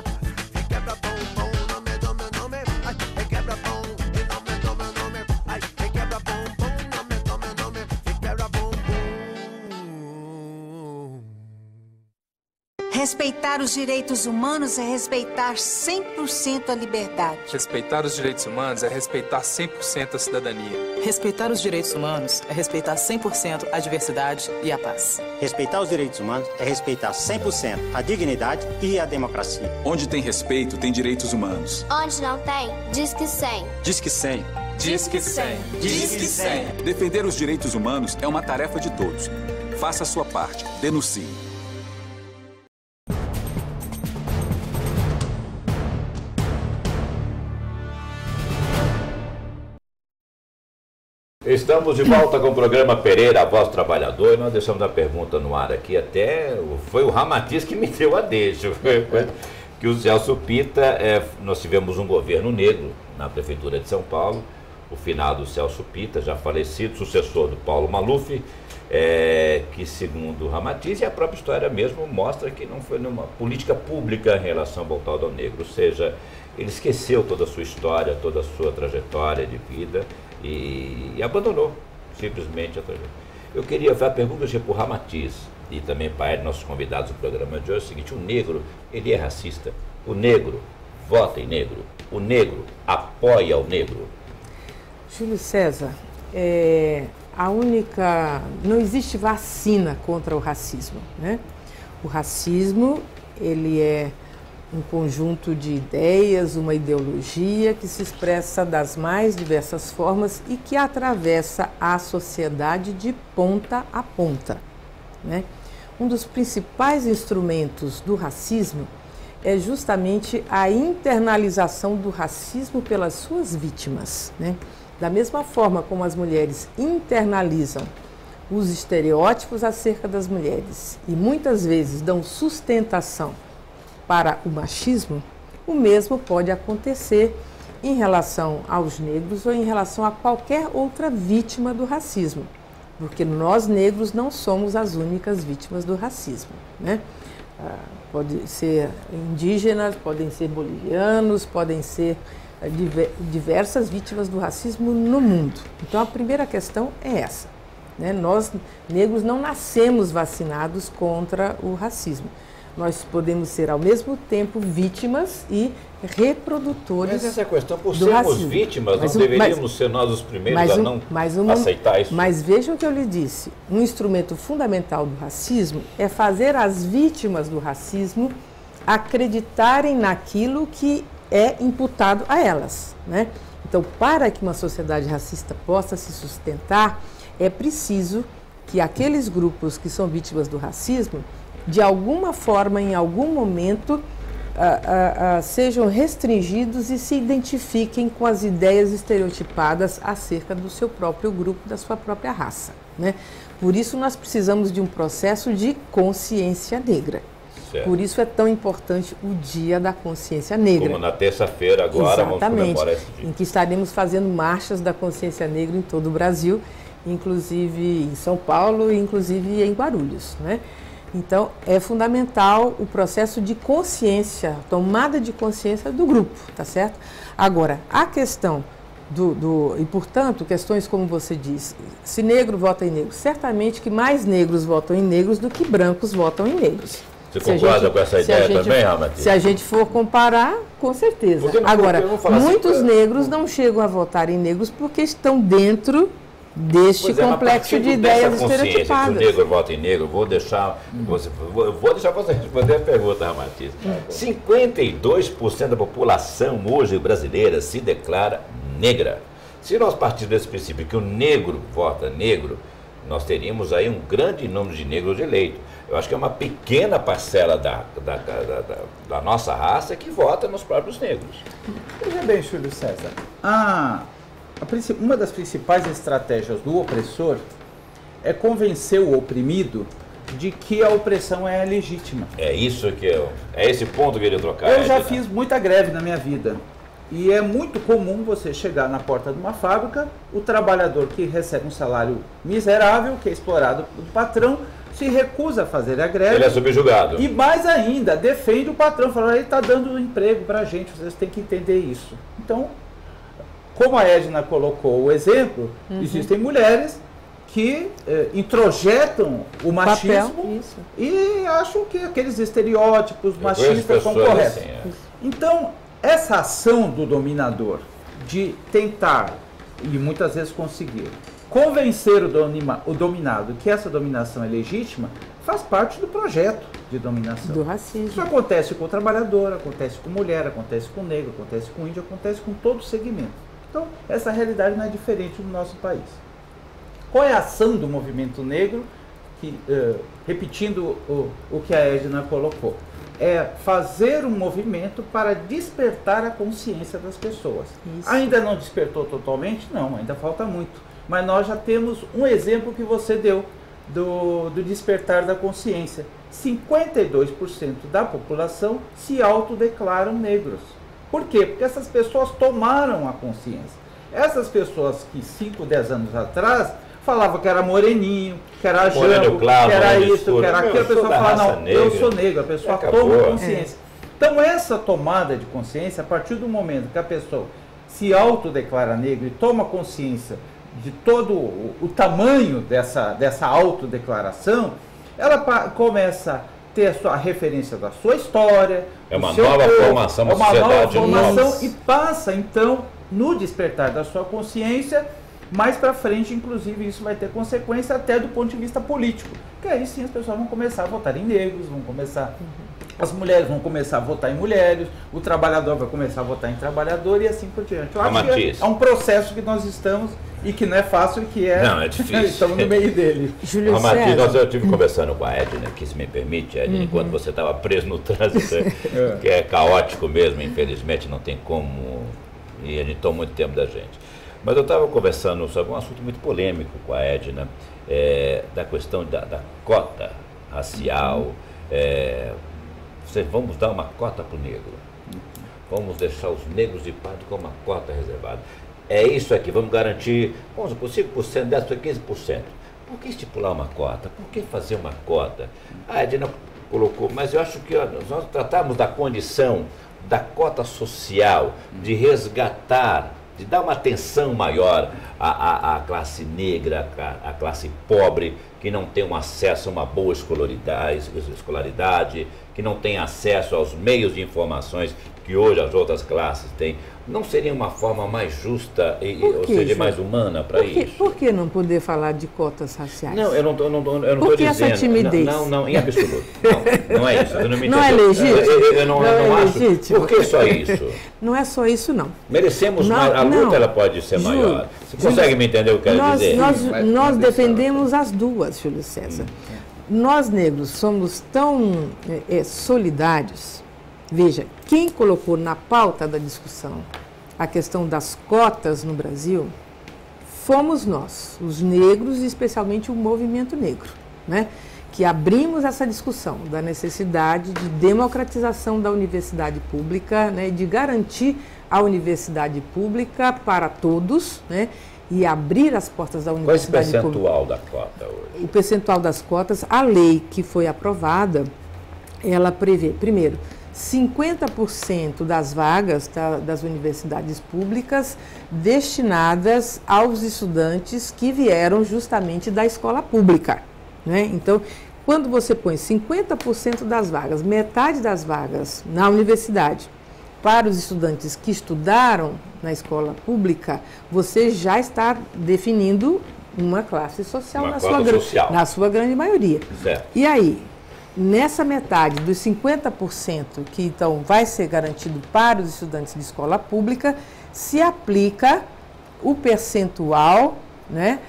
Requebra bumbum, nome, nome, nome. Ai, requebra bum, e nome, nome, nome. Ai, requebra bumbum, nome, nome, nome. Requebra bumbum. Respeitar os direitos humanos é respeitar 100% a liberdade. Respeitar os direitos humanos é respeitar 100% a cidadania. Respeitar os direitos humanos é respeitar 100% a diversidade e a paz. Respeitar os direitos humanos é respeitar 100% a dignidade e a democracia. Onde tem respeito, tem direitos humanos. Onde não tem, diz que 100. Diz que 100. Diz que 100. Diz que 100. Defender os direitos humanos é uma tarefa de todos. Faça a sua parte. Denuncie. Estamos de volta com o programa Pereira, a Voz do Trabalhador, e nós deixamos a pergunta no ar aqui, até foi o Ramatiz que me deu a deixa, que o Celso Pitta, nós tivemos um governo negro na Prefeitura de São Paulo, o finado Celso Pitta, já falecido, sucessor do Paulo Maluf, que segundo o Ramatiz, e a própria história mesmo mostra que não foi nenhuma política pública em relação ao voltado ao negro, ou seja, ele esqueceu toda a sua história, toda a sua trajetória de vida, e abandonou simplesmente a trajetória. Eu queria fazer a pergunta para o Ramatiz e também para ele, nossos convidados do programa de hoje, é o seguinte: o negro, ele é racista? O negro vota em negro? O negro apoia o negro? Júlio César, não existe vacina contra o racismo, né? O racismo, ele é um conjunto de ideias, uma ideologia que se expressa das mais diversas formas e que atravessa a sociedade de ponta a ponta, né? Um dos principais instrumentos do racismo é justamente a internalização do racismo pelas suas vítimas, né? Da mesma forma como as mulheres internalizam os estereótipos acerca das mulheres e muitas vezes dão sustentação para o machismo, o mesmo pode acontecer em relação aos negros ou em relação a qualquer outra vítima do racismo, porque nós negros não somos as únicas vítimas do racismo, né? Podem ser indígenas, podem ser bolivianos, podem ser diversas vítimas do racismo no mundo. Então a primeira questão é essa, né? Nós negros não nascemos vacinados contra o racismo. Nós podemos ser ao mesmo tempo vítimas e reprodutores. Mas essa questão, por sermos racismo. vítimas, não deveríamos ser nós os primeiros a não aceitar isso? Mas vejam o que eu lhe disse, um instrumento fundamental do racismo é fazer as vítimas do racismo acreditarem naquilo que é imputado a elas, né? Então, para que uma sociedade racista possa se sustentar, é preciso que aqueles grupos que são vítimas do racismo, de alguma forma, em algum momento, sejam restringidos e se identifiquem com as ideias estereotipadas acerca do seu próprio grupo, da sua própria raça, né? Por isso nós precisamos de um processo de consciência negra. Certo. Por isso é tão importante o Dia da Consciência Negra. Como na terça-feira agora, vamos comemorar esse dia. Em que estaremos fazendo marchas da consciência negra em todo o Brasil, inclusive em São Paulo e inclusive em Guarulhos, né? Então, é fundamental o processo de consciência, tomada de consciência do grupo, tá certo? Agora, a questão e, portanto, questões como você diz, se negro vota em negro, certamente que mais negros votam em negros do que brancos votam em negros. Você concorda com essa ideia também, Ramati? Se a gente for comparar, com certeza. Agora, muitos negros não chegam a votar em negros porque estão dentro deste complexo de ideias estereotipadas. Se o negro vota em negro, vou deixar você responder a pergunta, Ramati. 52% da população hoje brasileira se declara negra. Se nós partirmos desse princípio que o negro vota negro, nós teríamos aí um grande número de negros eleitos. Eu acho que é uma pequena parcela da nossa raça que vota nos próprios negros. Veja bem, Júlio César, uma das principais estratégias do opressor é convencer o oprimido de que a opressão é legítima. É isso que é esse ponto que eu queria trocar. Eu já fiz muita greve na minha vida. E é muito comum você chegar na porta de uma fábrica, o trabalhador que recebe um salário miserável, que é explorado pelo patrão, se recusa a fazer a greve. Ele é subjugado. E mais ainda, defende o patrão, falando, ele está dando emprego para a gente, vocês têm que entender isso. Então, como a Edna colocou o exemplo, existem mulheres que introjetam o machismo e acham que aqueles estereótipos machistas são corretos. Assim, Então, essa ação do dominador de tentar, e muitas vezes conseguir, convencer o dominado que essa dominação é legítima, faz parte do projeto de dominação. Do racismo. Isso acontece com o trabalhador, acontece com mulher, acontece com negro, acontece com índio, acontece com todo o segmento. Então, essa realidade não é diferente no nosso país. Qual é a ação do movimento negro? Repetindo o que a Edna colocou, é fazer um movimento para despertar a consciência das pessoas. Isso. Ainda não despertou totalmente? Não, ainda falta muito. Mas nós já temos um exemplo que você deu do despertar da consciência. 52% da população se autodeclaram negros. Por quê? Porque essas pessoas tomaram a consciência. Essas pessoas que 5, 10 anos atrás falavam que era moreninho, que era jambo, claro, que era isso, que era aquilo, a pessoa fala, não, eu sou negro, a pessoa toma consciência. Então essa tomada de consciência, a partir do momento que a pessoa se autodeclara negro e toma consciência de todo o tamanho dessa autodeclaração, ela começa a ter a referência da sua história. É uma nova formação da sociedade. É uma nova formação e passa, então, no despertar da sua consciência. Mais para frente, inclusive, isso vai ter consequência até do ponto de vista político. Que aí sim as pessoas vão começar a votar em negros, vão começar... As mulheres vão começar a votar em mulheres, o trabalhador vai começar a votar em trabalhador e assim por diante. Eu acho que é um processo que nós estamos e que não é fácil e que é... Não, é difícil. Estamos no meio dele. Júlio César. Eu estive conversando com a Edna, que se me permite, Edna, enquanto você estava preso no trânsito, que é caótico mesmo, infelizmente, não tem como... E editou muito tempo da gente. Mas eu estava conversando sobre um assunto muito polêmico com a Edna, da questão da cota racial. Vamos dar uma cota para o negro. Vamos deixar os negros de parte com uma cota reservada. É isso aqui, vamos garantir, vamos supor, 5%, 10%, 15%. Por que estipular uma cota? Por que fazer uma cota? A Edna colocou, mas eu acho que nós tratamos da condição da cota social, de resgatar, de dar uma atenção maior à classe negra, à classe pobre, que não tem um acesso a uma boa escolaridade, que não tem acesso aos meios de informações que hoje as outras classes têm. Não seria uma forma mais justa, ou seja, mais humana para isso? Por que não poder falar de cotas raciais? Não, eu não estou dizendo. Por que essa timidez? Não, em absoluto. Não é isso. Não é legítimo? Eu não acho. Legítimo. Por que só isso? Não é só isso, não. Merecemos mais. A luta ela pode ser maior. Você consegue me entender o que eu quero dizer? Nós defendemos as duas, Júlio César. Nós, negros, somos tão solidários. Veja, quem colocou na pauta da discussão a questão das cotas no Brasil fomos nós, os negros e especialmente o movimento negro, né? Que abrimos essa discussão da necessidade de democratização da universidade pública, né? De garantir a universidade pública para todos, né? E abrir as portas da universidade pública. Qual é o percentual da cota hoje? O percentual das cotas, a lei que foi aprovada, ela prevê, primeiro, 50% das vagas das universidades públicas destinadas aos estudantes que vieram justamente da escola pública, né? Então, quando você põe 50% das vagas, metade das vagas na universidade, para os estudantes que estudaram na escola pública, você já está definindo uma classe social, na sua grande maioria. Certo. E aí, nessa metade dos 50% que então vai ser garantido para os estudantes de escola pública, se aplica o percentual, né,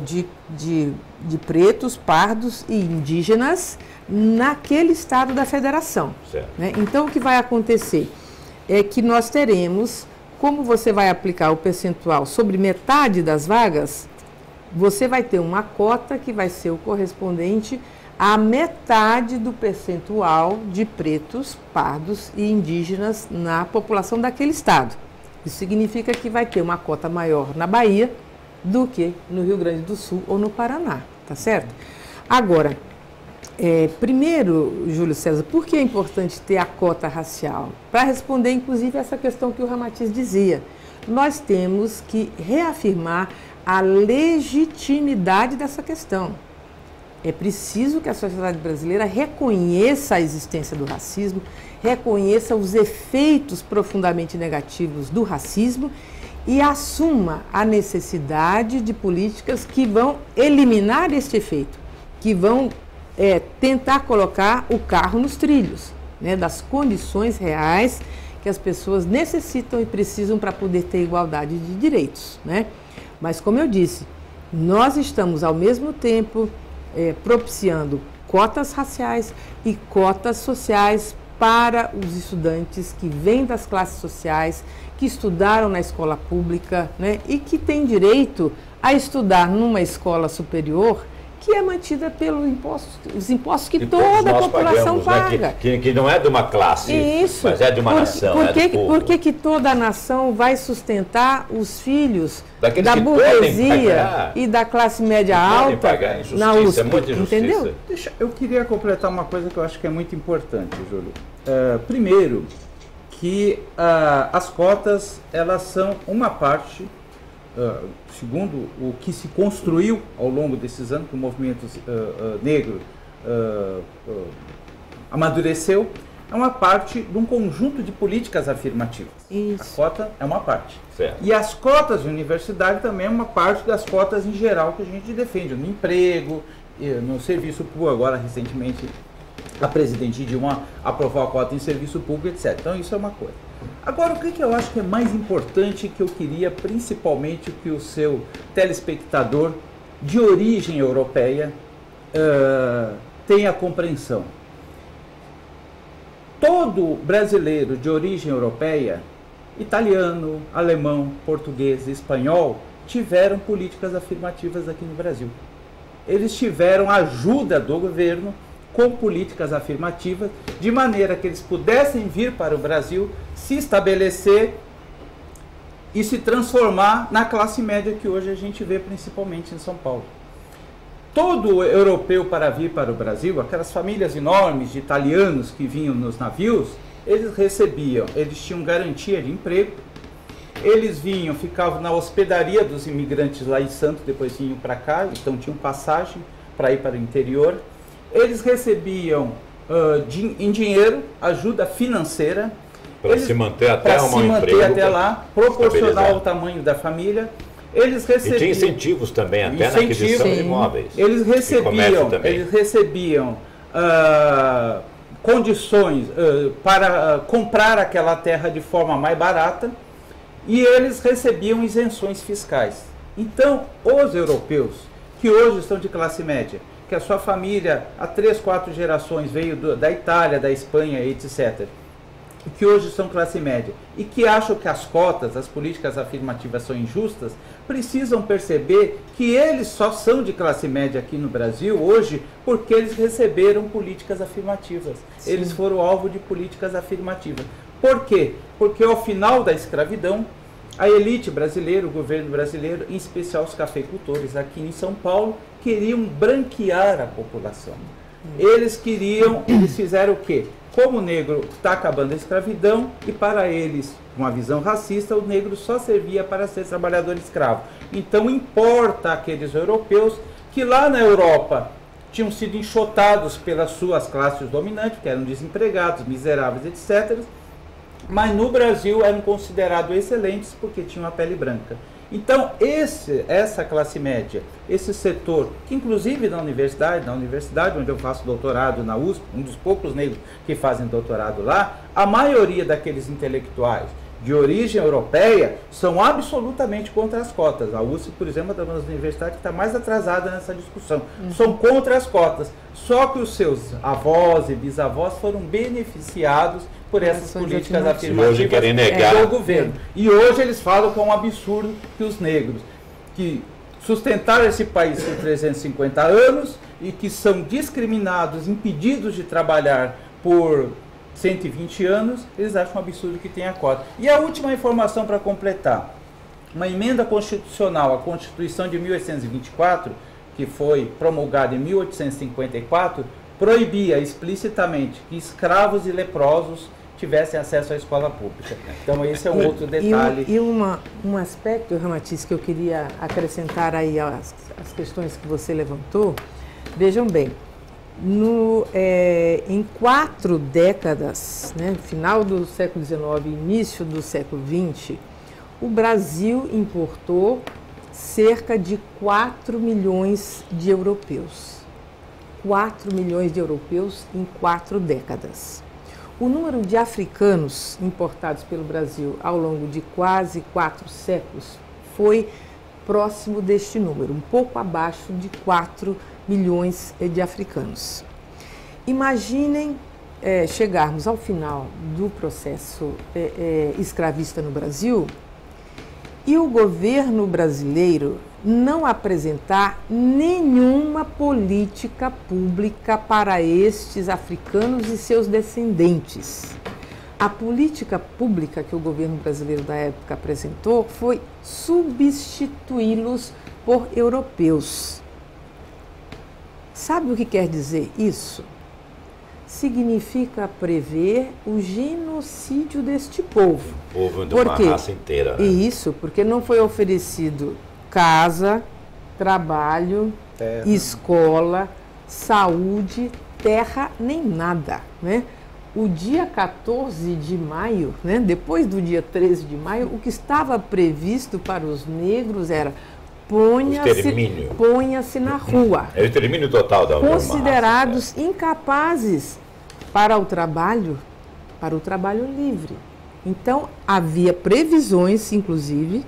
de pretos, pardos e indígenas naquele estado da federação. Né? Então, o que vai acontecer é que nós teremos, como você vai aplicar o percentual sobre metade das vagas, você vai ter uma cota que vai ser o correspondente à metade do percentual de pretos, pardos e indígenas na população daquele estado. Isso significa que vai ter uma cota maior na Bahia do que no Rio Grande do Sul ou no Paraná, tá certo? Agora, primeiro, Júlio César, por que é importante ter a cota racial? Para responder, inclusive, essa questão que o Ramatiz dizia. Nós temos que reafirmar a legitimidade dessa questão. É preciso que a sociedade brasileira reconheça a existência do racismo, reconheça os efeitos profundamente negativos do racismo e assuma a necessidade de políticas que vão eliminar este efeito, que vão tentar colocar o carro nos trilhos, né, das condições reais que as pessoas necessitam e precisam para poder ter igualdade de direitos, né? Mas, como eu disse, nós estamos, ao mesmo tempo, propiciando cotas raciais e cotas sociais para os estudantes que vêm das classes sociais, que estudaram na escola pública, né, e que têm direito a estudar numa escola superior que é mantida pelos impostos que toda a população paga. Né? Que não é de uma classe, isso, mas é de uma nação. Por que toda a nação vai sustentar os filhos daqueles da burguesia pagar, e da classe média alta na USP? É muita injustiça. Entendeu? Eu queria completar uma coisa que eu acho que é muito importante, Júlio. Primeiro, que as cotas, elas são uma parte, segundo o que se construiu ao longo desses anos, que o movimento negro amadureceu, é uma parte de um conjunto de políticas afirmativas. Isso. A cota é uma parte. Certo. E as cotas de universidade também é uma parte das cotas em geral que a gente defende, no emprego, no serviço público. Agora, recentemente, a presidente Dilma aprovou a cota em serviço público, etc. Então, isso é uma coisa. Agora, o que eu acho que é mais importante, que eu queria principalmente que o seu telespectador de origem europeia tenha compreensão. Todo brasileiro de origem europeia italiano, alemão, português e espanhol tiveram políticas afirmativas aqui no Brasil. Eles tiveram ajuda do governo com políticas afirmativas, de maneira que eles pudessem vir para o Brasil, se estabelecer e se transformar na classe média que hoje a gente vê principalmente em São Paulo. Todo europeu para vir para o Brasil, aquelas famílias enormes de italianos que vinham nos navios, eles tinham garantia de emprego, eles vinham, ficavam na hospedaria dos imigrantes lá em Santos, depois vinham para cá, então tinham passagem para ir para o interior. Eles recebiam em dinheiro, ajuda financeira, para se manter até uma emprego, até lá, proporcional ao tamanho da família. Eles recebiam, e tinha incentivos também, até na aquisição de imóveis. Eles recebiam condições para comprar aquela terra de forma mais barata, e eles recebiam isenções fiscais. Então, os europeus, que hoje estão de classe média, que a sua família, há 3, 4 gerações, veio da Itália, da Espanha, etc., que hoje são classe média, e que acham que as cotas, as políticas afirmativas são injustas, precisam perceber que eles só são de classe média aqui no Brasil hoje porque eles receberam políticas afirmativas. Sim. Eles foram alvo de políticas afirmativas. Por quê? Porque ao final da escravidão, a elite brasileira, o governo brasileiro, em especial os cafeicultores aqui em São Paulo, queriam branquear a população. Eles fizeram o quê? Como o negro está acabando a escravidão, e para eles, com uma visão racista, o negro só servia para ser trabalhador escravo. Então importa aqueles europeus que lá na Europa tinham sido enxotados pelas suas classes dominantes, que eram desempregados, miseráveis, etc., mas no Brasil eram considerados excelentes porque tinham a pele branca. Então, essa classe média, esse setor, que inclusive na universidade onde eu faço doutorado na USP, um dos poucos negros que fazem doutorado lá, a maioria daqueles intelectuais de origem europeia são absolutamente contra as cotas. A USP, por exemplo, é uma das universidades que está mais atrasada nessa discussão. São contra as cotas. Só que os seus avós e bisavós foram beneficiados por essas políticas afirmativas do governo. E hoje eles falam que é um absurdo que os negros, que sustentaram esse país por 350 anos e que são discriminados, impedidos de trabalhar por 120 anos, eles acham um absurdo que tenha cota. E a última informação para completar. Uma emenda constitucional, a Constituição de 1824, que foi promulgada em 1854, proibia explicitamente que escravos e leprosos tivessem acesso à escola pública. Então esse é um outro detalhe. E um aspecto, Ramatiz, que eu queria acrescentar aí às questões que você levantou. Vejam bem, em 4 décadas, né, final do século XIX e início do século XX, o Brasil importou cerca de 4 milhões de europeus. 4 milhões de europeus em 4 décadas. O número de africanos importados pelo Brasil ao longo de quase 4 séculos foi próximo deste número, um pouco abaixo de 4 milhões de africanos. Imaginem chegarmos ao final do processo escravista no Brasil e o governo brasileiro não apresentar nenhuma política pública para estes africanos e seus descendentes. A política pública que o governo brasileiro da época apresentou foi substituí-los por europeus. Sabe o que quer dizer isso? Significa prever o genocídio deste povo. O povo de uma raça inteira. Né? Isso, porque não foi oferecido casa, trabalho, escola, saúde, terra, nem nada, né? O dia 14 de maio, né, depois do dia 13 de maio, o que estava previsto para os negros era ponha-se na rua. É o extermínio total da considerados incapazes para o trabalho livre. Então, havia previsões, inclusive,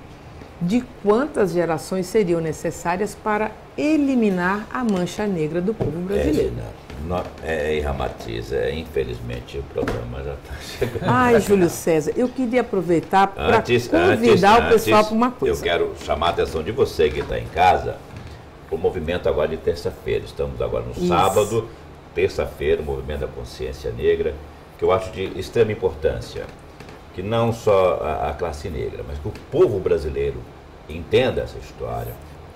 de quantas gerações seriam necessárias para eliminar a mancha negra do povo brasileiro. Ramatiz, infelizmente o programa já está chegando. Ai, Júlio César, eu queria aproveitar para convidar o pessoal para uma coisa. Eu quero chamar a atenção de você que está em casa, o movimento agora de terça-feira. Estamos agora no sábado, terça-feira, o movimento da consciência negra, que eu acho de extrema importância, que não só a classe negra, mas que o povo brasileiro entenda essa história.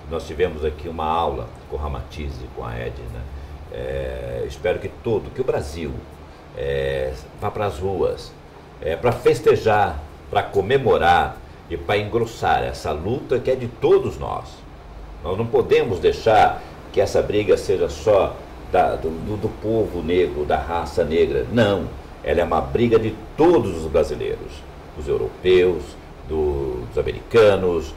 Nós tivemos aqui uma aula com o Ramatiz e com a Edna. Espero que o Brasil vá para as ruas para festejar, para comemorar e para engrossar essa luta que é de todos nós. Nós não podemos deixar que essa briga seja só do povo negro, da raça negra. Não, ela é uma briga de todos os brasileiros, dos europeus, dos americanos,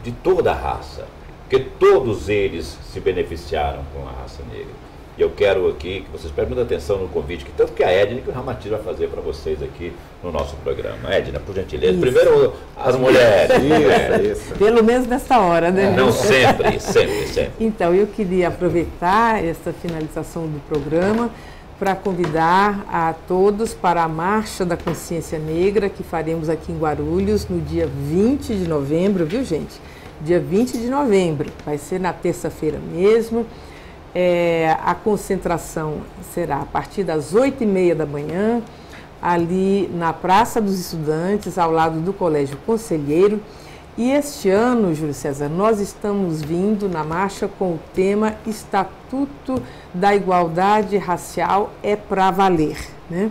de toda a raça, porque todos eles se beneficiaram com a raça negra. E eu quero aqui que vocês prestem muita atenção no convite, que tanto que a Edna que o Ramatiz vai fazer para vocês aqui no nosso programa. Edna, por gentileza, primeiro as mulheres. Isso. Pelo menos nessa hora, né? Não, sempre. Então, eu queria aproveitar essa finalização do programa para convidar a todos para a Marcha da Consciência Negra, que faremos aqui em Guarulhos no dia 20 de novembro, viu, gente? Dia 20 de novembro, vai ser na terça-feira mesmo. A concentração será a partir das 8h30 da manhã, ali na Praça dos Estudantes, ao lado do Colégio Conselheiro. E este ano, Júlio César, nós estamos vindo na marcha com o tema Estatuto da Igualdade Racial é pra valer, né?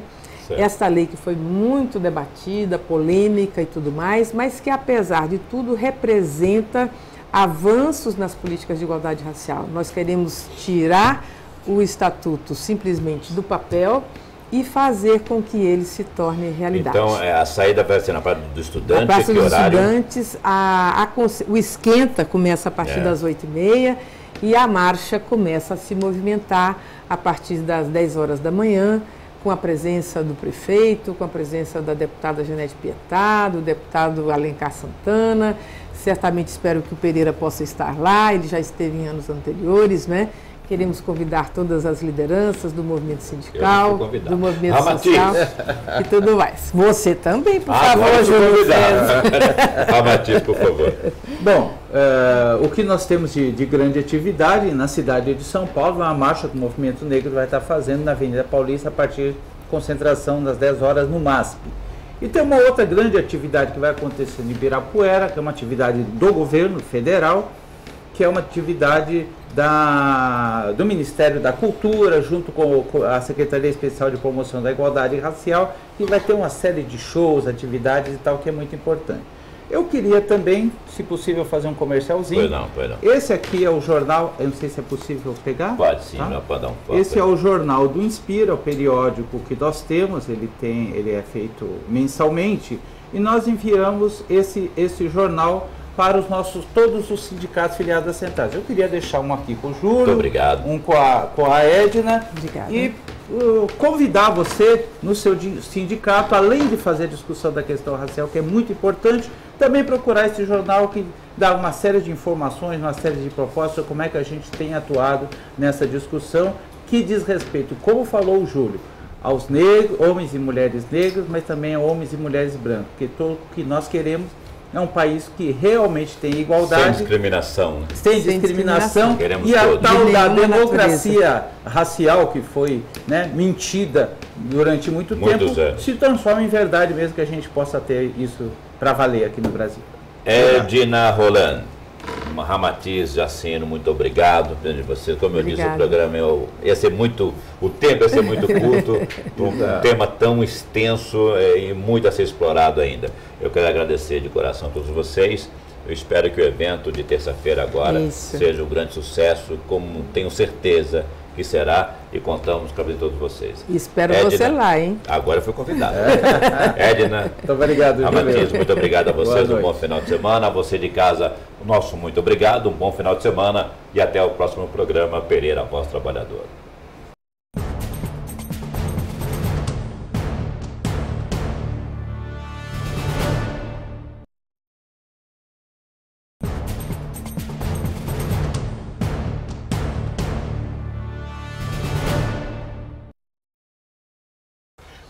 Esta lei que foi muito debatida, polêmica e tudo mais, mas que apesar de tudo representa avanços nas políticas de igualdade racial. Nós queremos tirar o estatuto simplesmente do papel e fazer com que ele se torne realidade. Então, a saída vai ser na Praça do Estudante? Na Praça dos Estudantes, o esquenta começa a partir das 8h30 e a marcha começa a se movimentar a partir das 10 horas da manhã, com a presença do prefeito, com a presença da deputada Janete Pietá, do deputado Alencar Santana. Certamente espero que o Pereira possa estar lá, ele já esteve em anos anteriores, né? Queremos convidar todas as lideranças do movimento sindical, do movimento social e tudo mais. Você também, por favor, Júlio César. Ramatiz, por favor. Bom, o que nós temos de grande atividade na cidade de São Paulo, uma marcha que o Movimento Negro vai estar fazendo na Avenida Paulista a partir de concentração das 10 horas no MASP. E tem uma outra grande atividade que vai acontecer em Ibirapuera, que é uma atividade do governo federal, que é uma atividade do Ministério da Cultura, junto com a Secretaria Especial de Promoção da Igualdade Racial, que vai ter uma série de shows, atividades e tal, que é muito importante. Eu queria também, se possível, fazer um comercialzinho. Pois não. Esse aqui é o jornal, eu não sei se é possível pegar. Pode sim, tá? Pode dar um foco. Esse é o jornal do Inspira, o periódico que nós temos, ele é feito mensalmente, e nós enviamos esse jornal para todos os sindicatos filiados às centrais. Eu queria deixar um aqui com o Júlio, muito obrigado. Um com a Edna. Obrigada. E convidar você no seu sindicato, além de fazer a discussão da questão racial, que é muito importante, também procurar esse jornal que dá uma série de informações, uma série de propostas, como é que a gente tem atuado nessa discussão, que diz respeito, como falou o Júlio, aos negros, homens e mulheres negros, mas também a homens e mulheres brancos, porque o que nós queremos é um país que realmente tem igualdade. Sem discriminação. Sem discriminação. E a tal da natureza democracia racial que foi mentida durante muito tempo, se transforma em verdade mesmo, que a gente possa ter isso para valer aqui no Brasil. Edna Roland, Ramatiz Jacino, muito obrigado de você. Como eu disse, o programa o tempo ia ser muito curto, um tema tão extenso e muito a ser explorado ainda. Eu quero agradecer de coração a todos vocês. Eu espero que o evento de terça-feira agora seja um grande sucesso, como tenho certeza que será, e contamos com a vida de todos vocês. E espero você lá, hein? Agora eu fui convidado. Edna, muito obrigado, Ramatiz, muito obrigado a vocês, um bom final de semana. A você de casa, nosso muito obrigado, um bom final de semana e até o próximo programa Pereira, Voz Trabalhadora.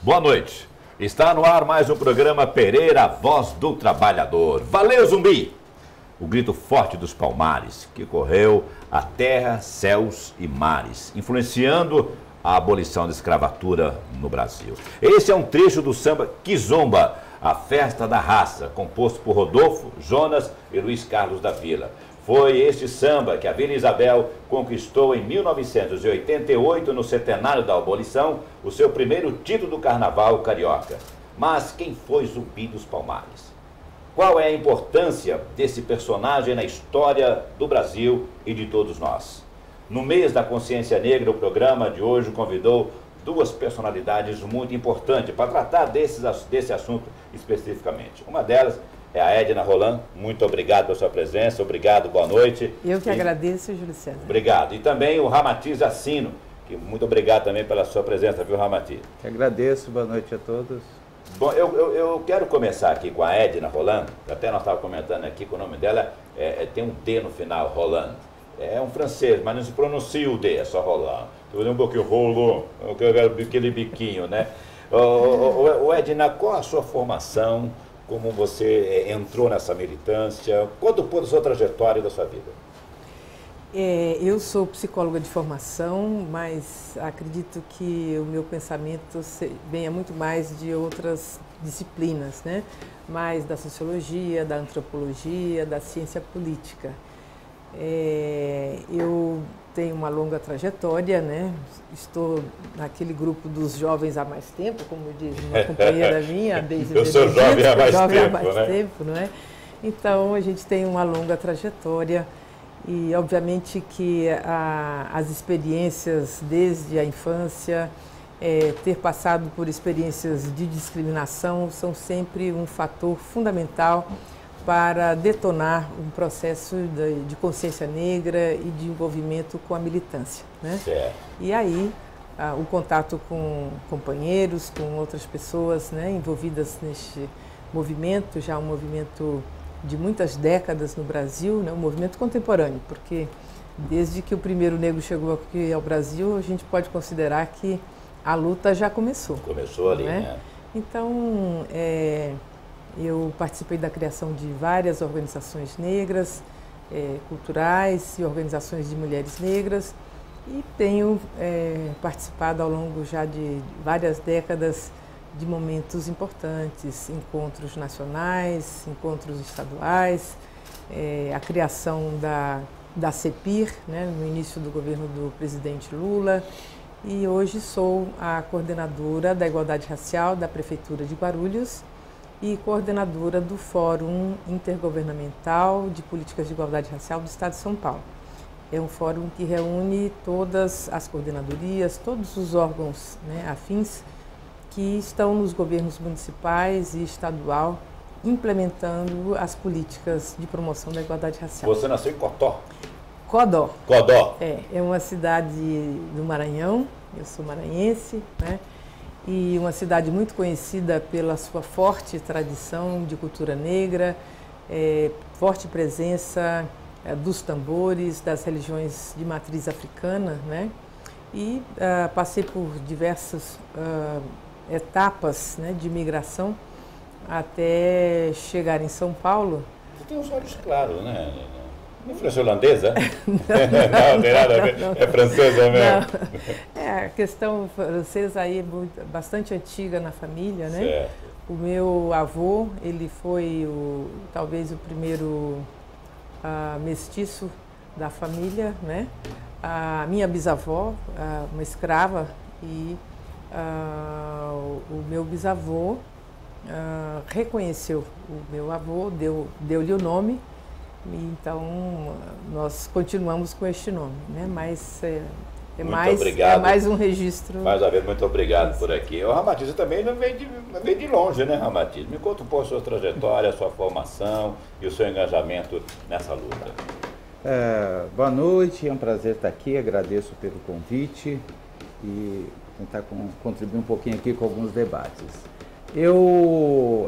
Boa noite. Está no ar mais um programa Pereira, Voz do Trabalhador. Valeu, Zumbi! O grito forte dos Palmares, que correu a terra, céus e mares, influenciando a abolição da escravatura no Brasil. Esse é um trecho do samba Kizomba, a festa da raça, composto por Rodolfo, Jonas e Luiz Carlos da Vila. Foi este samba que a Vila Isabel conquistou em 1988, no centenário da abolição, o seu primeiro título do carnaval carioca. Mas quem foi Zumbi dos Palmares? Qual é a importância desse personagem na história do Brasil e de todos nós? No mês da consciência negra, o programa de hoje convidou duas personalidades muito importantes para tratar desse assunto especificamente. Uma delas é a Edna Roland. Muito obrigado pela sua presença, obrigado, boa noite. Eu que agradeço, Júlio César. Obrigado. E também o Ramatiz Assino, que muito obrigado também pela sua presença, viu, Ramatiz? Eu agradeço, boa noite a todos. Bom, eu quero começar aqui com a Edna Roland, até nós estávamos comentando aqui que o nome dela tem um D no final, Roland. É um francês, mas não se pronuncia o D, é só Roland. Estou fazendo um pouquinho Roland, aquele biquinho, né? Edna, qual a sua formação? Como você entrou nessa militância? Conta um pouco da sua trajetória e da sua vida. Eu sou psicóloga de formação, mas acredito que o meu pensamento venha muito mais de outras disciplinas, né? Mais da sociologia, da antropologia, da ciência política. Eu tenho uma longa trajetória, né? Estou naquele grupo dos jovens há mais tempo, como diz uma companheira minha, desde eu sou jovem há mais tempo, não é? Então, a gente tem uma longa trajetória e, obviamente, que as experiências desde a infância, ter passado por experiências de discriminação, são sempre um fator fundamental para detonar um processo de consciência negra e de envolvimento com a militância, né? Certo. E aí, o contato com companheiros, com outras pessoas, né, envolvidas neste movimento, já um movimento de muitas décadas no Brasil, né, um movimento contemporâneo, porque desde que o primeiro negro chegou aqui ao Brasil, a gente pode considerar que a luta já começou. Começou ali, né? Então, eu participei da criação de várias organizações negras, culturais e organizações de mulheres negras e tenho participado ao longo já de várias décadas de momentos importantes, encontros nacionais, encontros estaduais, a criação da CEPIR, né, no início do governo do presidente Lula, e hoje sou a coordenadora da Igualdade Racial da Prefeitura de Guarulhos e coordenadora do Fórum Intergovernamental de Políticas de Igualdade Racial do Estado de São Paulo. É um fórum que reúne todas as coordenadorias, todos os órgãos, né, afins que estão nos governos municipais e estadual implementando as políticas de promoção da igualdade racial. Você nasceu em Cotó? Codó. Codó. É uma cidade do Maranhão, eu sou maranhense, né? E uma cidade muito conhecida pela sua forte tradição de cultura negra, forte presença dos tambores, das religiões de matriz africana, né? E passei por diversas etapas, né, de migração até chegar em São Paulo. Você tem os olhos claros, né? Influência holandesa? Não, tem nada a ver. Não. É francesa mesmo? A questão francesa aí é bastante antiga na família, né? Certo. O meu avô, ele foi talvez o primeiro mestiço da família, né? A minha bisavó, uma escrava, e o meu bisavô reconheceu o meu avô, deu-lhe o nome. Então, nós continuamos com este nome, né? Mas é mais um registro. Mais uma vez, muito obrigado por aqui. O Ramatiz, você também não veio de longe, né, Ramatiz? Me conta um pouco a sua trajetória, a sua formação e o seu engajamento nessa luta. Boa noite, é um prazer estar aqui, agradeço pelo convite e tentar contribuir um pouquinho aqui com alguns debates.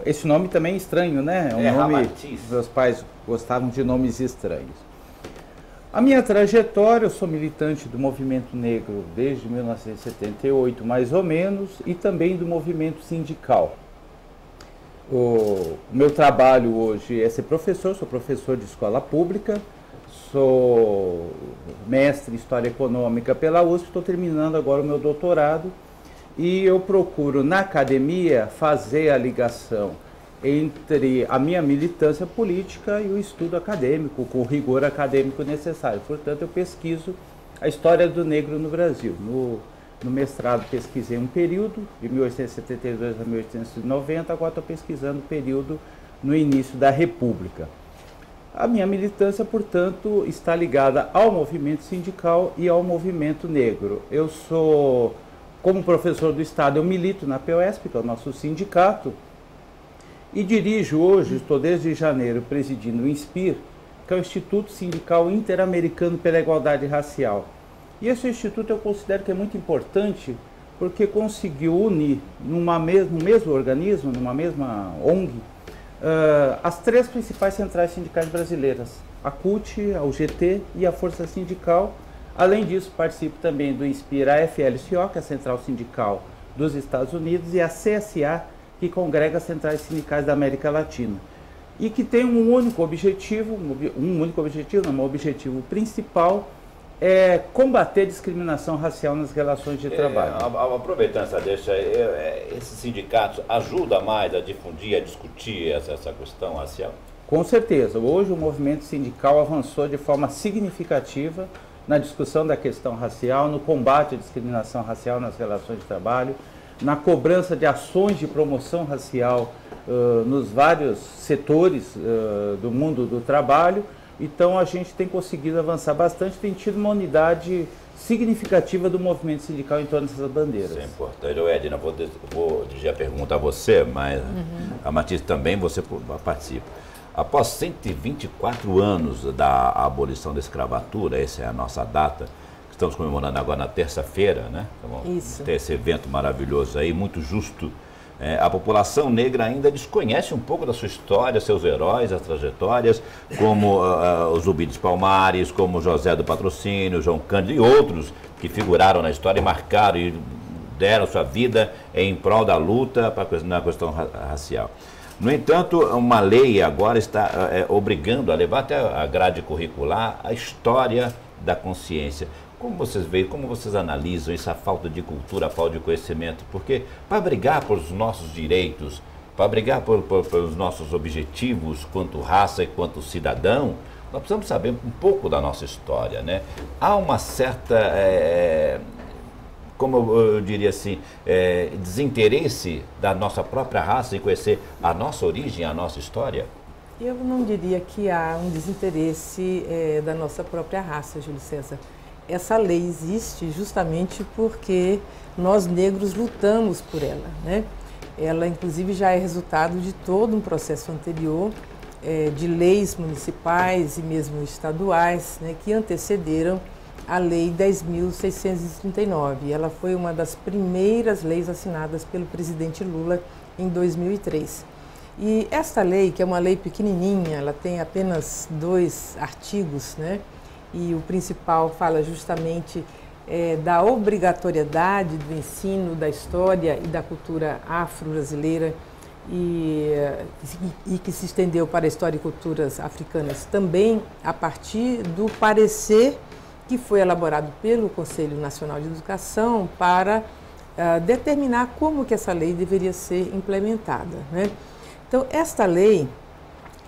Esse nome também é estranho, né? É um nome. Ramatiz. Meus pais gostavam de nomes estranhos. A minha trajetória, eu sou militante do movimento negro desde 1978, mais ou menos, e também do movimento sindical. O meu trabalho hoje é ser professor, sou professor de escola pública, sou mestre em História Econômica pela USP, estou terminando agora o meu doutorado e eu procuro na academia fazer a ligação entre a minha militância política e o estudo acadêmico, com o rigor acadêmico necessário. Portanto, eu pesquiso a história do negro no Brasil. No mestrado pesquisei um período, de 1872 a 1890, agora estou pesquisando o período no início da República. A minha militância, portanto, está ligada ao movimento sindical e ao movimento negro. Eu sou, como professor do Estado, eu milito na POESP, que é o nosso sindicato, e dirijo hoje, estou desde janeiro presidindo o INSPIR, que é o Instituto Sindical Interamericano pela Igualdade Racial. E esse instituto eu considero que é muito importante porque conseguiu unir no mesmo organismo, numa mesma ONG, as três principais centrais sindicais brasileiras, a CUT, a UGT e a Força Sindical. Além disso, participo também do INSPIR, a FLCO, que é a Central Sindical dos Estados Unidos, e a CSA, que congrega as centrais sindicais da América Latina. E que tem um único objetivo, um objetivo principal, é combater a discriminação racial nas relações de trabalho. Aproveitando essa deixa, esses sindicatos ajudam mais a difundir, a discutir essa questão racial? Com certeza. Hoje o movimento sindical avançou de forma significativa na discussão da questão racial, no combate à discriminação racial nas relações de trabalho, na cobrança de ações de promoção racial nos vários setores do mundo do trabalho. Então a gente tem conseguido avançar bastante, tem tido uma unidade significativa do movimento sindical em torno dessas bandeiras. Isso é importante. Edna, vou dirigir a pergunta a você, mas a Matisse também, você participa. Após 124 anos da abolição da escravatura, essa é a nossa data, que estamos comemorando agora na terça-feira, né? Vamos ter esse evento maravilhoso aí, muito justo. A população negra ainda desconhece um pouco da sua história, seus heróis, as trajetórias, como o Zumbi dos Palmares, como José do Patrocínio, João Cândido e outros que figuraram na história e marcaram e deram sua vida em prol da luta na questão racial. No entanto, uma lei agora está obrigando a levar até a grade curricular a história da consciência. Como vocês veem, como vocês analisam essa falta de cultura, a falta de conhecimento? Porque para brigar pelos nossos direitos, para brigar pelos nossos objetivos quanto raça e quanto cidadão, nós precisamos saber um pouco da nossa história, né? Há uma certa, como eu diria assim, desinteresse da nossa própria raça em conhecer a nossa origem, a nossa história? Eu não diria que há um desinteresse da nossa própria raça, Júlio César. Essa lei existe justamente porque nós negros lutamos por ela, né? Ela, inclusive, já é resultado de todo um processo anterior de leis municipais e mesmo estaduais, né, que antecederam a Lei 10.639. Ela foi uma das primeiras leis assinadas pelo presidente Lula em 2003. E esta lei, que é uma lei pequenininha, ela tem apenas 2 artigos, né? E o principal fala justamente da obrigatoriedade do ensino da história e da cultura afro-brasileira e que se estendeu para a história e culturas africanas também a partir do parecer que foi elaborado pelo Conselho Nacional de Educação para determinar como que essa lei deveria ser implementada, né? Então, esta lei,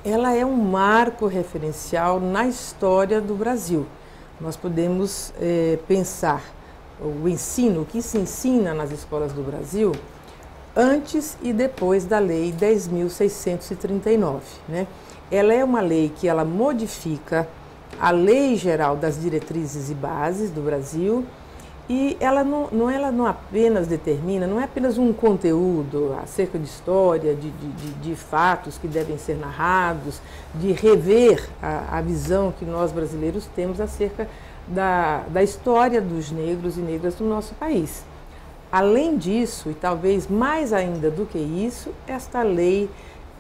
ela é um marco referencial na história do Brasil. Nós podemos pensar o ensino, o que se ensina nas escolas do Brasil, antes e depois da Lei 10.639, né? Ela é uma lei que ela modifica a Lei Geral das Diretrizes e Bases do Brasil e ela não apenas determina, não é apenas um conteúdo acerca de história, de fatos que devem ser narrados, de rever a visão que nós brasileiros temos acerca da história dos negros e negras do nosso país. Além disso, e talvez mais ainda do que isso, esta lei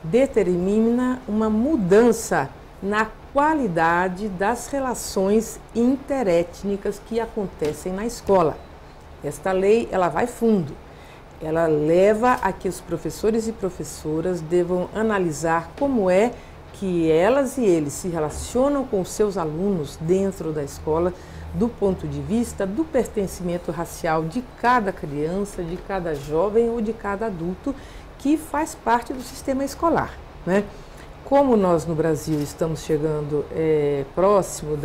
determina uma mudança na qualidade das relações interétnicas que acontecem na escola. Esta lei, ela vai fundo. Ela leva a que os professores e professoras devam analisar como é que elas e eles se relacionam com os seus alunos dentro da escola, do ponto de vista do pertencimento racial de cada criança, de cada jovem ou de cada adulto que faz parte do sistema escolar, né? Como nós no Brasil estamos chegando próximo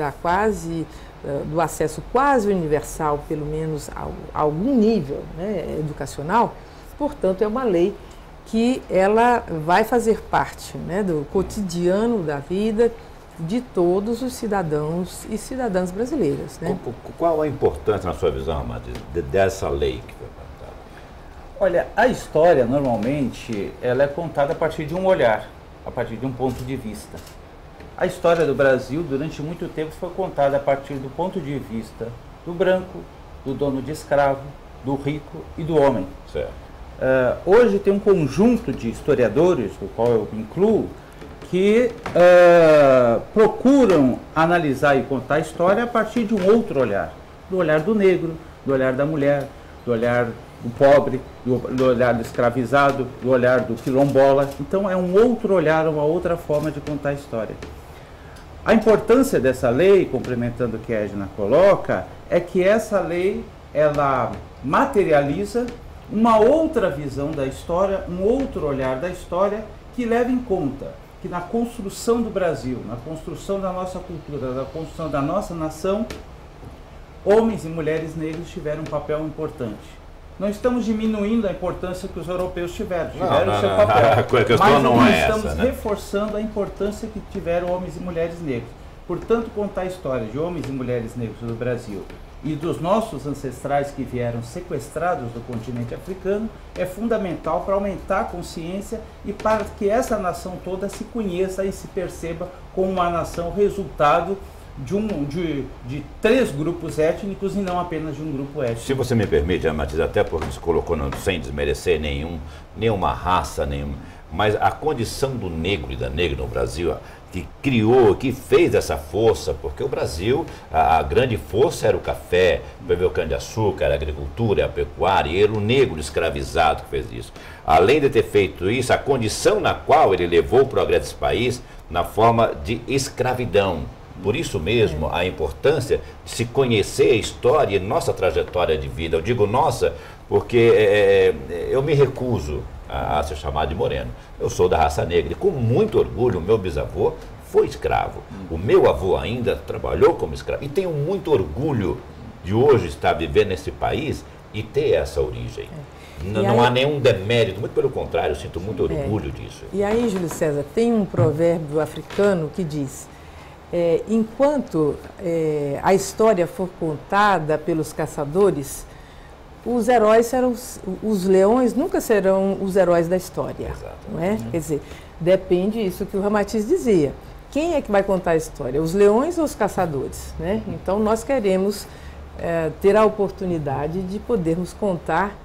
do acesso quase universal, pelo menos a algum nível, né, educacional, portanto é uma lei que ela vai fazer parte, né, do cotidiano da vida de todos os cidadãos e cidadãs brasileiras, né? Qual a importância, na sua visão, Amanda, dessa lei que foi contada? Olha, a história, normalmente, ela é contada a partir de um olhar, a partir de um ponto de vista. A história do Brasil, durante muito tempo, foi contada a partir do ponto de vista do branco, do dono de escravo, do rico e do homem. Certo. Hoje tem um conjunto de historiadores, do qual eu me incluo, que procuram analisar e contar a história a partir de um outro olhar. Do olhar do negro, do olhar da mulher, do olhar do pobre, do olhar do escravizado, do olhar do quilombola. Então é um outro olhar, uma outra forma de contar a história. A importância dessa lei, complementando o que a Edna coloca, é que essa lei, ela materializa uma outra visão da história, um outro olhar da história que leva em conta que na construção do Brasil, na construção da nossa cultura, na construção da nossa nação, homens e mulheres negros tiveram um papel importante. Não estamos diminuindo a importância que os europeus tiveram o seu papel. A questão não é essa, estamos reforçando a importância que tiveram homens e mulheres negros. Portanto, contar a história de homens e mulheres negros do Brasil e dos nossos ancestrais que vieram sequestrados do continente africano é fundamental para aumentar a consciência e para que essa nação toda se conheça e se perceba como uma nação resultado de 3 grupos étnicos e não apenas de um grupo étnico. Se você me permite, Matias, até porque você colocou sem desmerecer nenhuma raça, mas a condição do negro e da negra no Brasil, que criou, que fez essa força, porque o Brasil, a grande força era o café, o cana-de-açúcar, a agricultura, a pecuária, e era o negro escravizado que fez isso. Além de ter feito isso, a condição na qual ele levou o progresso desse país na forma de escravidão. Por isso mesmo, a importância de se conhecer a história e nossa trajetória de vida. Eu digo nossa, porque eu me recuso a ser chamado de moreno. Eu sou da raça negra e com muito orgulho, o meu bisavô foi escravo. O meu avô ainda trabalhou como escravo. E tenho muito orgulho de hoje estar vivendo nesse país e ter essa origem. Não há nenhum demérito, muito pelo contrário, eu sinto muito orgulho disso. E aí, Júlio César, tem um provérbio africano que diz: enquanto a história for contada pelos caçadores, os heróis serão, os leões nunca serão os heróis da história. Exato. Não é? Quer dizer, depende disso que o Ramatiz dizia. Quem é que vai contar a história? Os leões ou os caçadores? Né? Então nós queremos ter a oportunidade de podermos contar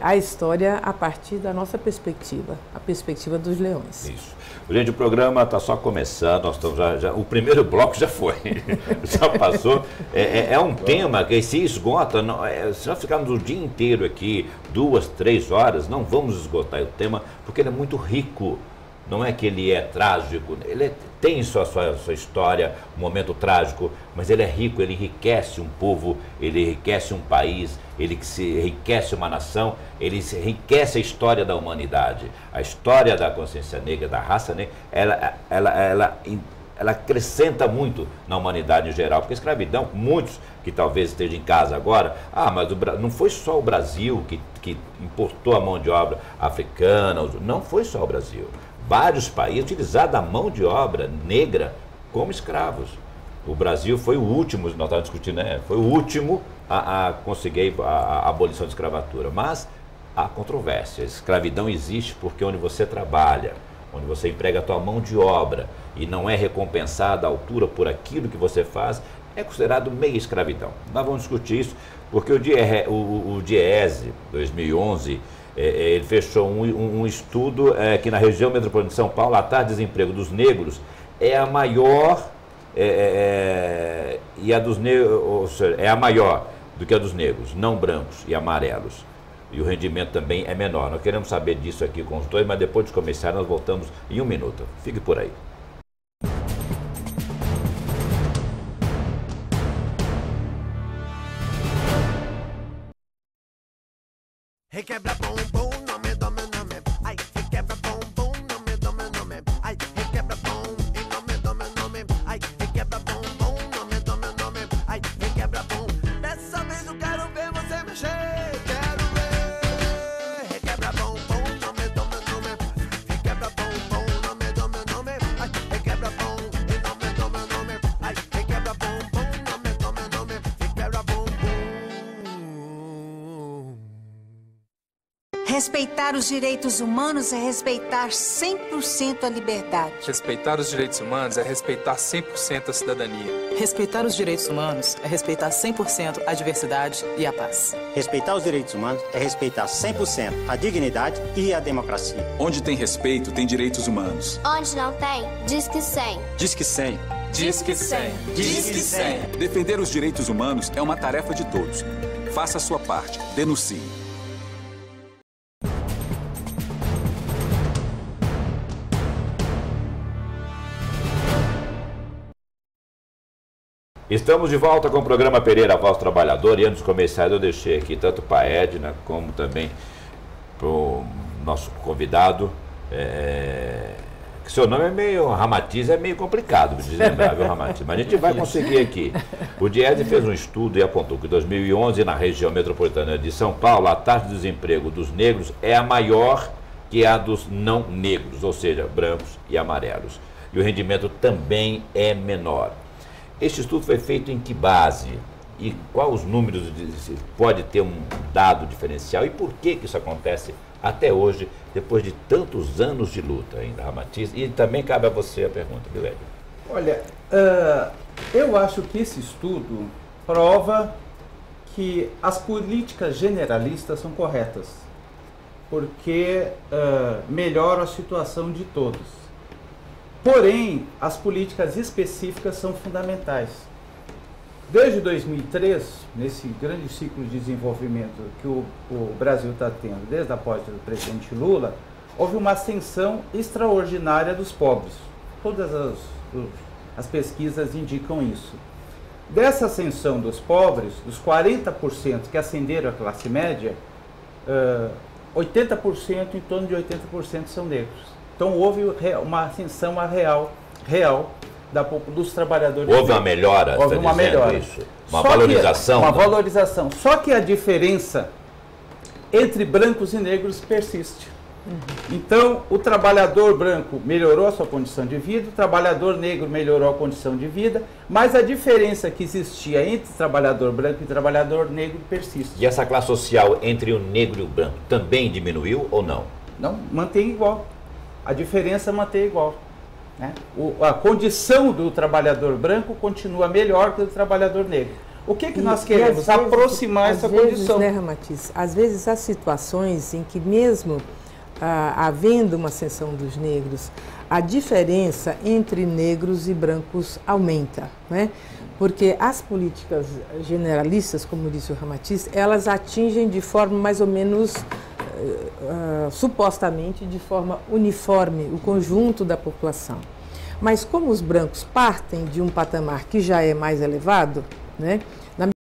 a história a partir da nossa perspectiva, a perspectiva dos leões. Isso. Gente, o programa está só começando, nós estamos o bloco já foi, já passou. É um tema que se esgota, se nós ficarmos o dia inteiro aqui, 2, 3 horas, não vamos esgotar o tema, porque ele é muito rico. Não é que ele é trágico, ele tem sua história, um momento trágico, mas ele é rico, ele enriquece um povo, ele enriquece um país, ele enriquece uma nação, ele enriquece a história da humanidade. A história da consciência negra, da raça negra, ela acrescenta muito na humanidade em geral, porque a escravidão, muitos que talvez estejam em casa agora, mas não foi só o Brasil que importou a mão de obra africana, não foi só o Brasil. Vários países utilizaram a mão de obra negra como escravos. O Brasil foi o último, nós estávamos discutindo, né? Foi o último a conseguir a abolição da escravatura. Mas há controvérsia. A escravidão existe porque onde você trabalha, onde você emprega a tua mão de obra e não é recompensada à altura por aquilo que você faz, é considerado meia escravidão. Nós vamos discutir isso porque o DIEESE, 2011, ele fechou um estudo que na região metropolitana de São Paulo, a taxa de desemprego dos negros é a maior e a dos negros, ou seja, é a maior do que a dos negros, não brancos e amarelos. E o rendimento também é menor. Nós queremos saber disso aqui com os dois, mas depois de começar nós voltamos em 1 minuto. Fique por aí. Requebra bumbum, nome, nome, nome. Ai, requebra bumbum, nome, nome, nome. Ai, requebra bum, e nome, nome, nome. Ai, requebra bumbum, nome, nome, nome. Ai, requebra bum. Dessa vez eu quero ver você mexer. Quero ver. Requebra bumbum, nome, nome, nome. Requebra bumbum, nome, nome, nome. Ai, requebra bum, e nome, nome, nome. Ai, requebra bumbum, nome, nome, nome. Requebra bumbum. Respeitar os direitos humanos é respeitar 100% a liberdade. Respeitar os direitos humanos é respeitar 100% a cidadania. Respeitar os direitos humanos é respeitar 100% a diversidade e a paz. Respeitar os direitos humanos é respeitar 100% a dignidade e a democracia. Onde tem respeito, tem direitos humanos. Onde não tem, diz que 100. Diz que 100. Diz que 100. Diz que 100. Defender os direitos humanos é uma tarefa de todos. Faça a sua parte. Denuncie. Estamos de volta com o programa Pereira, Voz do Trabalhador. E antes de começar, eu deixei aqui tanto para a Edna como também para o nosso convidado. Que seu nome é meio Ramatiz, é meio complicado de lembrar, viu, Ramatiz? Mas a gente vai conseguir aqui. O Diese fez um estudo e apontou que em 2011, na região metropolitana de São Paulo, a taxa de desemprego dos negros é a maior que a dos não negros, ou seja, brancos e amarelos. E o rendimento também é menor. Este estudo foi feito em que base? E quais os números pode ter um dado diferencial? E por que isso acontece até hoje, depois de tantos anos de luta ainda, Ramatiz? E também cabe a você a pergunta, Guilherme. Olha, eu acho que esse estudo prova que as políticas generalistas são corretas, porque melhoram a situação de todos. Porém, as políticas específicas são fundamentais. Desde 2003, nesse grande ciclo de desenvolvimento que o Brasil está tendo, desde a posse do presidente Lula, houve uma ascensão extraordinária dos pobres. Todas as pesquisas indicam isso. Dessa ascensão dos pobres, dos 40% que ascenderam à classe média, 80%, em torno de 80% são negros. Então houve uma ascensão real dos trabalhadores. Houve uma melhora, houve uma melhora. Isso? Uma valorização? Uma valorização. Só que a diferença entre brancos e negros persiste. Então, o trabalhador branco melhorou a sua condição de vida, o trabalhador negro melhorou a condição de vida, mas a diferença que existia entre trabalhador branco e trabalhador negro persiste. E essa classe social entre o negro e o branco também diminuiu ou não? Não, mantém igual. A diferença mantém igual. Né? A condição do trabalhador branco continua melhor que a do trabalhador negro. O que nós queremos? Aproximar essa condição. Né, Ramatiz? Às vezes há situações em que mesmo havendo uma ascensão dos negros, a diferença entre negros e brancos aumenta, né? Porque as políticas generalistas, como disse o Ramatiz, elas atingem de forma mais ou menos supostamente de forma uniforme o conjunto da população. Mas como os brancos partem de um patamar que já é mais elevado, né,